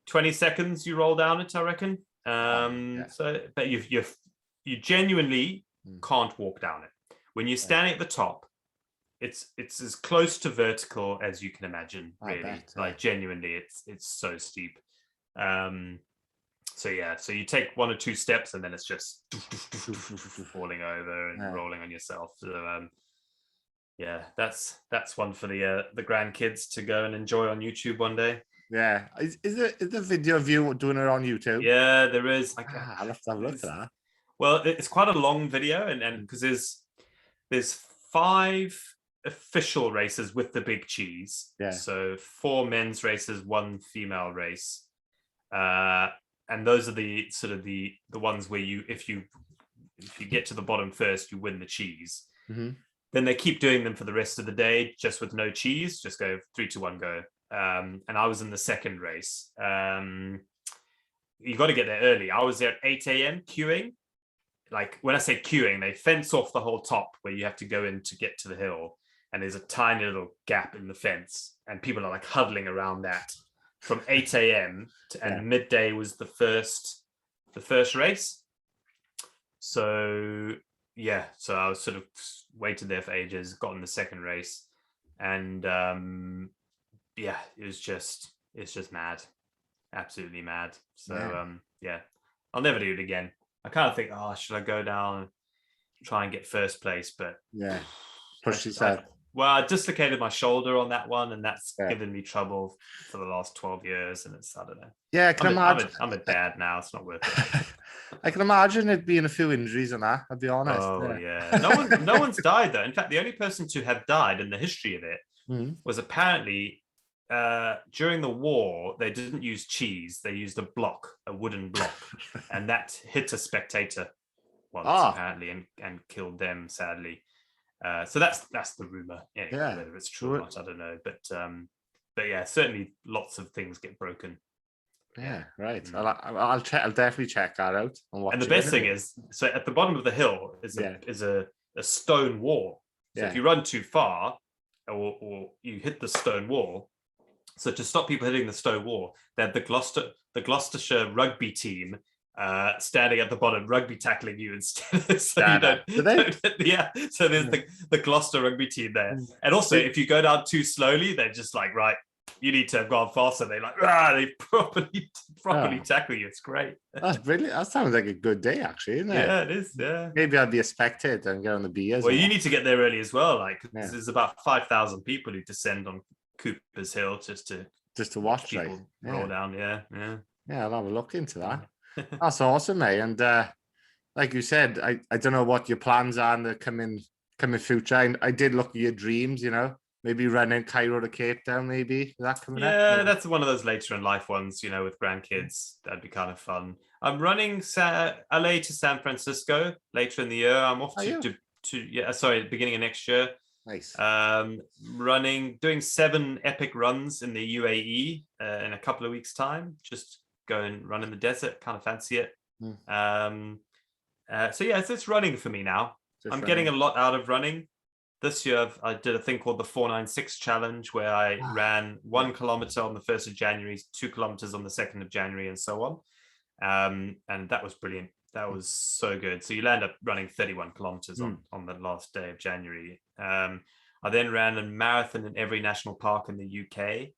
Speaker 2: 20 seconds you roll down it, I reckon. So, but you genuinely can't walk down it. When you're standing at the top, it's as close to vertical as you can imagine. Really, like genuinely, it's so steep. So you take 1 or 2 steps and then it's just falling over and rolling on yourself. So that's one for the grandkids to go and enjoy on YouTube one day.
Speaker 1: Yeah, is the video of you doing it on YouTube?
Speaker 2: Yeah, there is.
Speaker 1: I'll have to have a look at that.
Speaker 2: Well, it's quite a long video, and because there's 5 official races with the big cheese. Yeah. So 4 men's races, 1 female race. And those are the sort of the ones where if you get to the bottom first, you win the cheese. Mm-hmm. Then they keep doing them for the rest of the day, just with no cheese. Just go 3, 2, 1, go. And I was in the second race. You got to get there early. I was there at 8 a.m. queuing. Like when I say queuing, they fence off the whole top where you have to go in to get to the hill. And there's a tiny little gap in the fence. And people are like huddling around that from 8 a.m. and midday was the first race. So so I was sort of waited there for ages, got in the second race, and it's just mad, absolutely mad. So I'll never do it again. I kind of think, should I go down and try and get first place? But
Speaker 1: push yourself.
Speaker 2: Well, I dislocated my shoulder on that one, and that's given me trouble for the last 12 years. And I don't know. Yeah, I can imagine. I'm a dad now. It's not worth it.
Speaker 1: I can imagine it being a few injuries on that, I'll be honest.
Speaker 2: Oh, yeah. No one's died, though. In fact, the only person to have died in the history of it was apparently during the war, they didn't use cheese. They used a wooden block, and that hit a spectator once, apparently, and killed them, sadly. So that's the rumor. Anyway, whether it's true or not, I don't know. But yeah, certainly lots of things get broken.
Speaker 1: Yeah, right. I'll definitely check that out.
Speaker 2: And the best thing is, so at the bottom of the hill is a stone wall. So if you run too far, or you hit the stone wall, so to stop people hitting the stone wall, they had the Gloucestershire rugby team standing at the bottom, rugby tackling you instead. So you don't so there's the Gloucester rugby team there. And also, if you go down too slowly, they're just like, right, you need to have gone faster. They properly tackle you. It's great.
Speaker 1: That's brilliant. That sounds like a good day, actually, isn't it?
Speaker 2: Yeah, it is. Yeah.
Speaker 1: Maybe I'd be a spectator and get on the beers.
Speaker 2: Well, you need to get there early as well. Like there's about 5,000 people who descend on Coopers Hill just to watch people roll down. Yeah.
Speaker 1: I'll have a look into that. That's awesome, mate. And like you said, I don't know what your plans are in the coming future. I did look at your dreams, maybe running Cairo to Cape Town, maybe. Is that coming up?
Speaker 2: Yeah, that's one of those later in life ones, with grandkids. That'd be kind of fun. I'm running LA to San Francisco later in the year. I'm off beginning of next year.
Speaker 1: Nice.
Speaker 2: Doing 7 epic runs in the UAE in a couple of weeks' time. Just go and run in the desert, kind of fancy it. So it's running for me now. I'm getting a lot out of running. This year I did a thing called the 496 challenge, where I ran 1 kilometer on the 1st of January, 2 kilometers on the 2nd of January, and so on. And that was brilliant. That was so good. So you land up running 31 kilometers on the last day of January. I then ran a marathon in every national park in the UK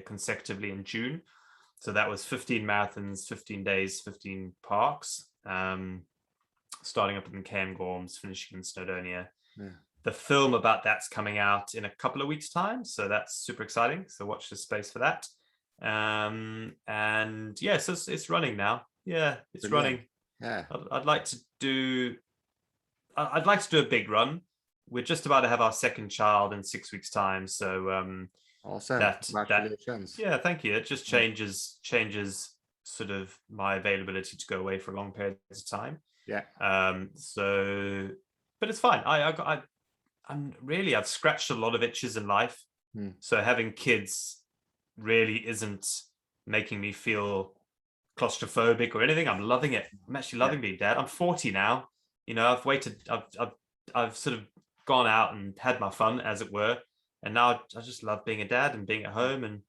Speaker 2: consecutively in June. So that was 15 marathons, 15 days, 15 parks, starting up in Cairngorms, finishing in Snowdonia. Yeah. The film about that's coming out in a couple of weeks' time. So that's super exciting. So watch this space for that. So it's running now. Yeah, it's running.
Speaker 1: Yeah.
Speaker 2: I'd like to do a big run. We're just about to have our second child in 6 weeks' time. So
Speaker 1: awesome.
Speaker 2: Congratulations. Thank you. It just changes sort of my availability to go away for long periods of time.
Speaker 1: Yeah.
Speaker 2: So, but it's fine. I've scratched a lot of itches in life. So having kids really isn't making me feel claustrophobic or anything. I'm loving it. I'm actually loving being dad. I'm 40 now. You know, I've sort of gone out and had my fun, as it were, and now I just love being a dad and being at home and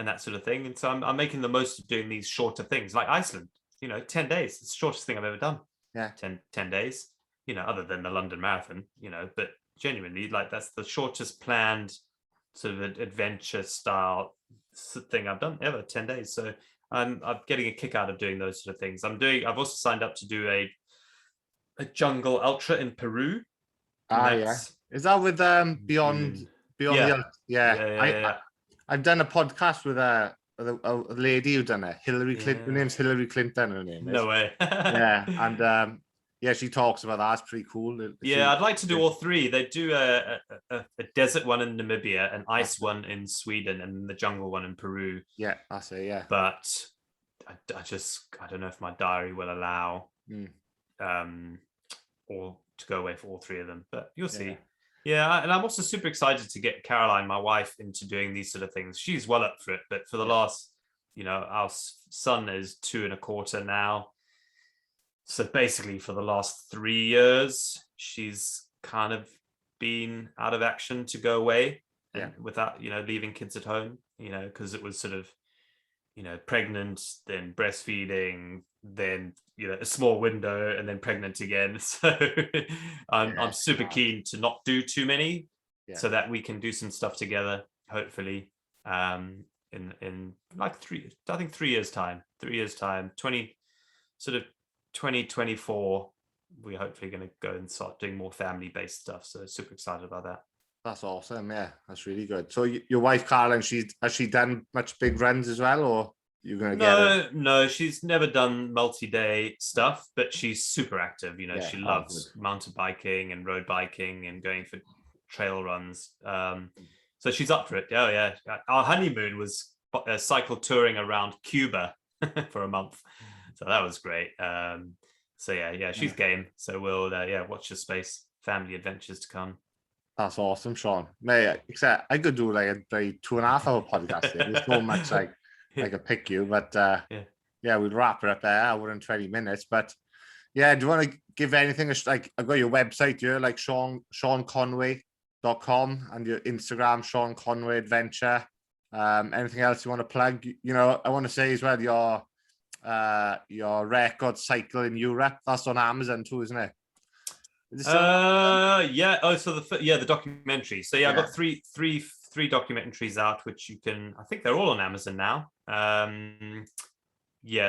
Speaker 2: that sort of thing. And so I'm making the most of doing these shorter things, like Iceland. You know, 10 days. It's the shortest thing I've ever done.
Speaker 1: Yeah.
Speaker 2: 10 days. You know, other than the London Marathon. You know, but genuinely, like, that's the shortest planned sort of adventure style thing I've done ever. 10 days. So I'm getting a kick out of doing those sort of things. I've also signed up to do a jungle ultra in Peru.
Speaker 1: Yeah. Is that with Beyond
Speaker 2: Yeah.
Speaker 1: the I've done a podcast with a lady who done it. Hillary Clinton. Her name's Hillary Clinton. Her name is.
Speaker 2: No way.
Speaker 1: Yeah, and she talks about that. It's pretty cool.
Speaker 2: I'd like to do all three. They do a desert one in Namibia, an ice one in Sweden, and the jungle one in Peru.
Speaker 1: Yeah, that's it. Yeah,
Speaker 2: but I don't know if my diary will allow or to go away for all three of them. But you'll see. Yeah, and I'm also super excited to get Caroline, my wife, into doing these sort of things. She's well up for it, but for the last, our son is 2.25 now. So basically for the last 3 years, she's kind of been out of action to go away and without, leaving kids at home, because it was sort of, pregnant, then breastfeeding, then, a small window, and then pregnant again. So I'm super keen to not do too many so that we can do some stuff together, hopefully, in like 3 years time, 2024, we're hopefully going to go and start doing more family-based stuff. So super excited about that.
Speaker 1: That's awesome. Yeah, that's really good. So your wife, Caroline, has she done much big runs as well, or you're going to get her?
Speaker 2: No, she's never done multi-day stuff, but she's super active. She loves mountain biking and road biking and going for trail runs. So she's up for it. Oh yeah. Our honeymoon was cycle touring around Cuba for a month. So that was great. She's game. So we'll watch the space. Family adventures to come.
Speaker 1: That's awesome, Sean. Mate, except I could do like a 2.5 hour podcast. There's so much I could pick you, but we'll wrap it up there. Hour and 20 minutes. But do you want to give anything? Like, I've got your website here, like SeanConway.com, and your Instagram, Sean Conway Adventure. Anything else you want to plug? I want to say as well, your record cycle in Europe, that's on Amazon too, isn't it?
Speaker 2: The documentary. So I've got three documentaries out, which you can, I think they're all on Amazon now.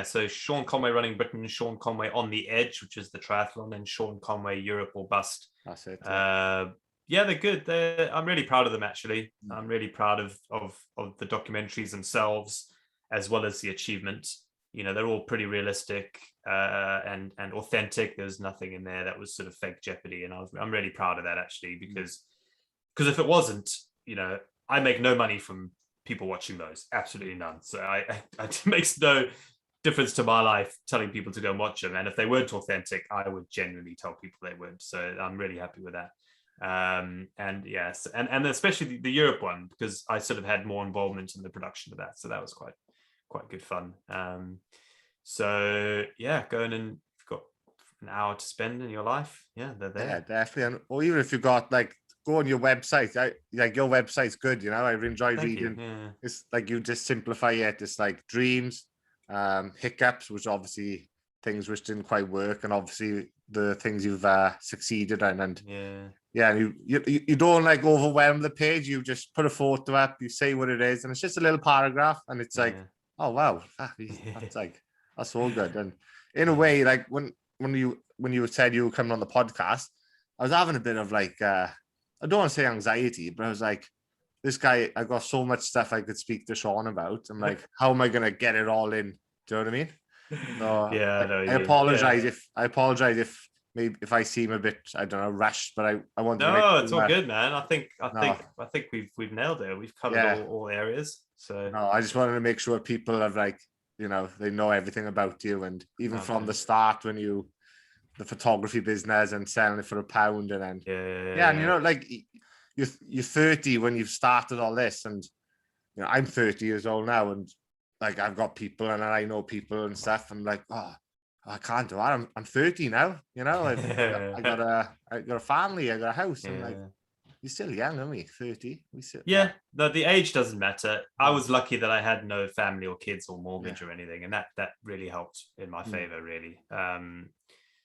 Speaker 2: So Sean Conway Running Britain, Sean Conway On the Edge, which is the triathlon, and Sean Conway Europe or Bust.
Speaker 1: That's it.
Speaker 2: They're good. I'm really proud of them, actually. I'm really proud of the documentaries themselves, as well as the achievement. They're all pretty realistic and authentic. There's nothing in there that was sort of fake jeopardy, and I'm really proud of that, actually, because if it wasn't, I make no money from people watching those, absolutely none. So it makes no difference to my life telling people to go and watch them. And if they weren't authentic, I would genuinely tell people they weren't. So I'm really happy with that. And especially the Europe one, because I sort of had more involvement in the production of that. So that was quite good fun. Going and you've got an hour to spend in your life, they're there.
Speaker 1: Yeah, definitely. Or even if you got go on your website, your website's good. I've enjoyed reading. It's like you just simplify it. It's like dreams, hiccups, which obviously things which didn't quite work, and obviously the things you've succeeded in. And you don't overwhelm the page. You just put a photo up, you say what it is, and it's just a little paragraph, and it's oh wow, that's all good. And in a way, like when you said you were coming on the podcast, I was having a bit of I don't want to say anxiety, but I was like, this guy, I got so much stuff I could speak to Sean about. I'm like, how am I gonna get it all in? Do you know what I mean? So, I apologize if maybe if I seem a bit, I don't know, rushed, but I want to.
Speaker 2: No, it's all good, man. I think we've nailed it. We've covered all areas. So
Speaker 1: no, I just wanted to make sure people have you know, they know everything about you. And even from
Speaker 2: Okay.
Speaker 1: the start, when the photography business and selling it for £1, and then
Speaker 2: Yeah.
Speaker 1: and you know, like you're 30 when you've started all this, and you know, I'm 30 years old now, and like I've got people and I know people and stuff, and like, oh, I can't do that. I'm 30 now, you know. I got a family, I got a house, and like,
Speaker 2: Yeah.
Speaker 1: you're still young, aren't we? 30. We still,
Speaker 2: Yeah, no, the age doesn't matter. I
Speaker 1: No.
Speaker 2: was lucky that I had no family or kids or mortgage
Speaker 1: Yeah.
Speaker 2: or anything, and that really helped in my
Speaker 1: Mm.
Speaker 2: favor, really.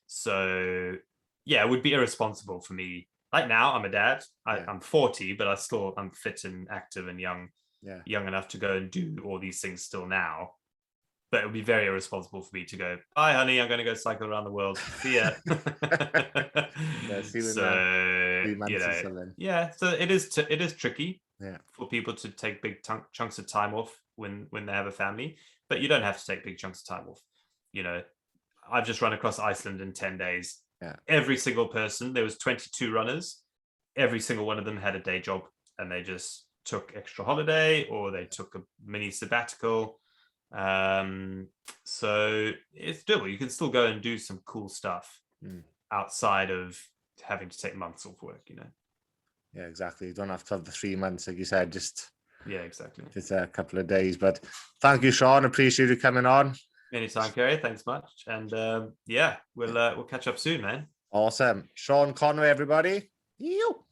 Speaker 2: So yeah, it would be irresponsible for me. Like now, I'm a dad.
Speaker 1: Yeah.
Speaker 2: I'm 40, but I'm fit and active and young
Speaker 1: Yeah.
Speaker 2: enough to go and do all these things still now. But it would be very irresponsible for me to go, bye, honey, I'm going to go cycle around the world. See ya.
Speaker 1: Yeah, see you in
Speaker 2: So,
Speaker 1: 3 months or something.
Speaker 2: yeah, so it is tricky
Speaker 1: Yeah.
Speaker 2: for people to take big chunks of time off when they have a family, but you don't have to take big chunks of time off. You know, I've just run across Iceland in 10 days.
Speaker 1: Yeah.
Speaker 2: Every single person, there was 22 runners. Every single one of them had a day job, and they just took extra holiday or they took a mini sabbatical. So it's doable. You can still go and do some cool stuff outside of having to take months off work, you know.
Speaker 1: Yeah, exactly. You don't have to have the 3 months, like you said, just
Speaker 2: exactly.
Speaker 1: Just a couple of days. But thank you, Sean. Appreciate you coming on.
Speaker 2: Anytime, Kerry. Thanks much. And we'll catch up soon, man.
Speaker 1: Awesome. Sean Conway, everybody. You.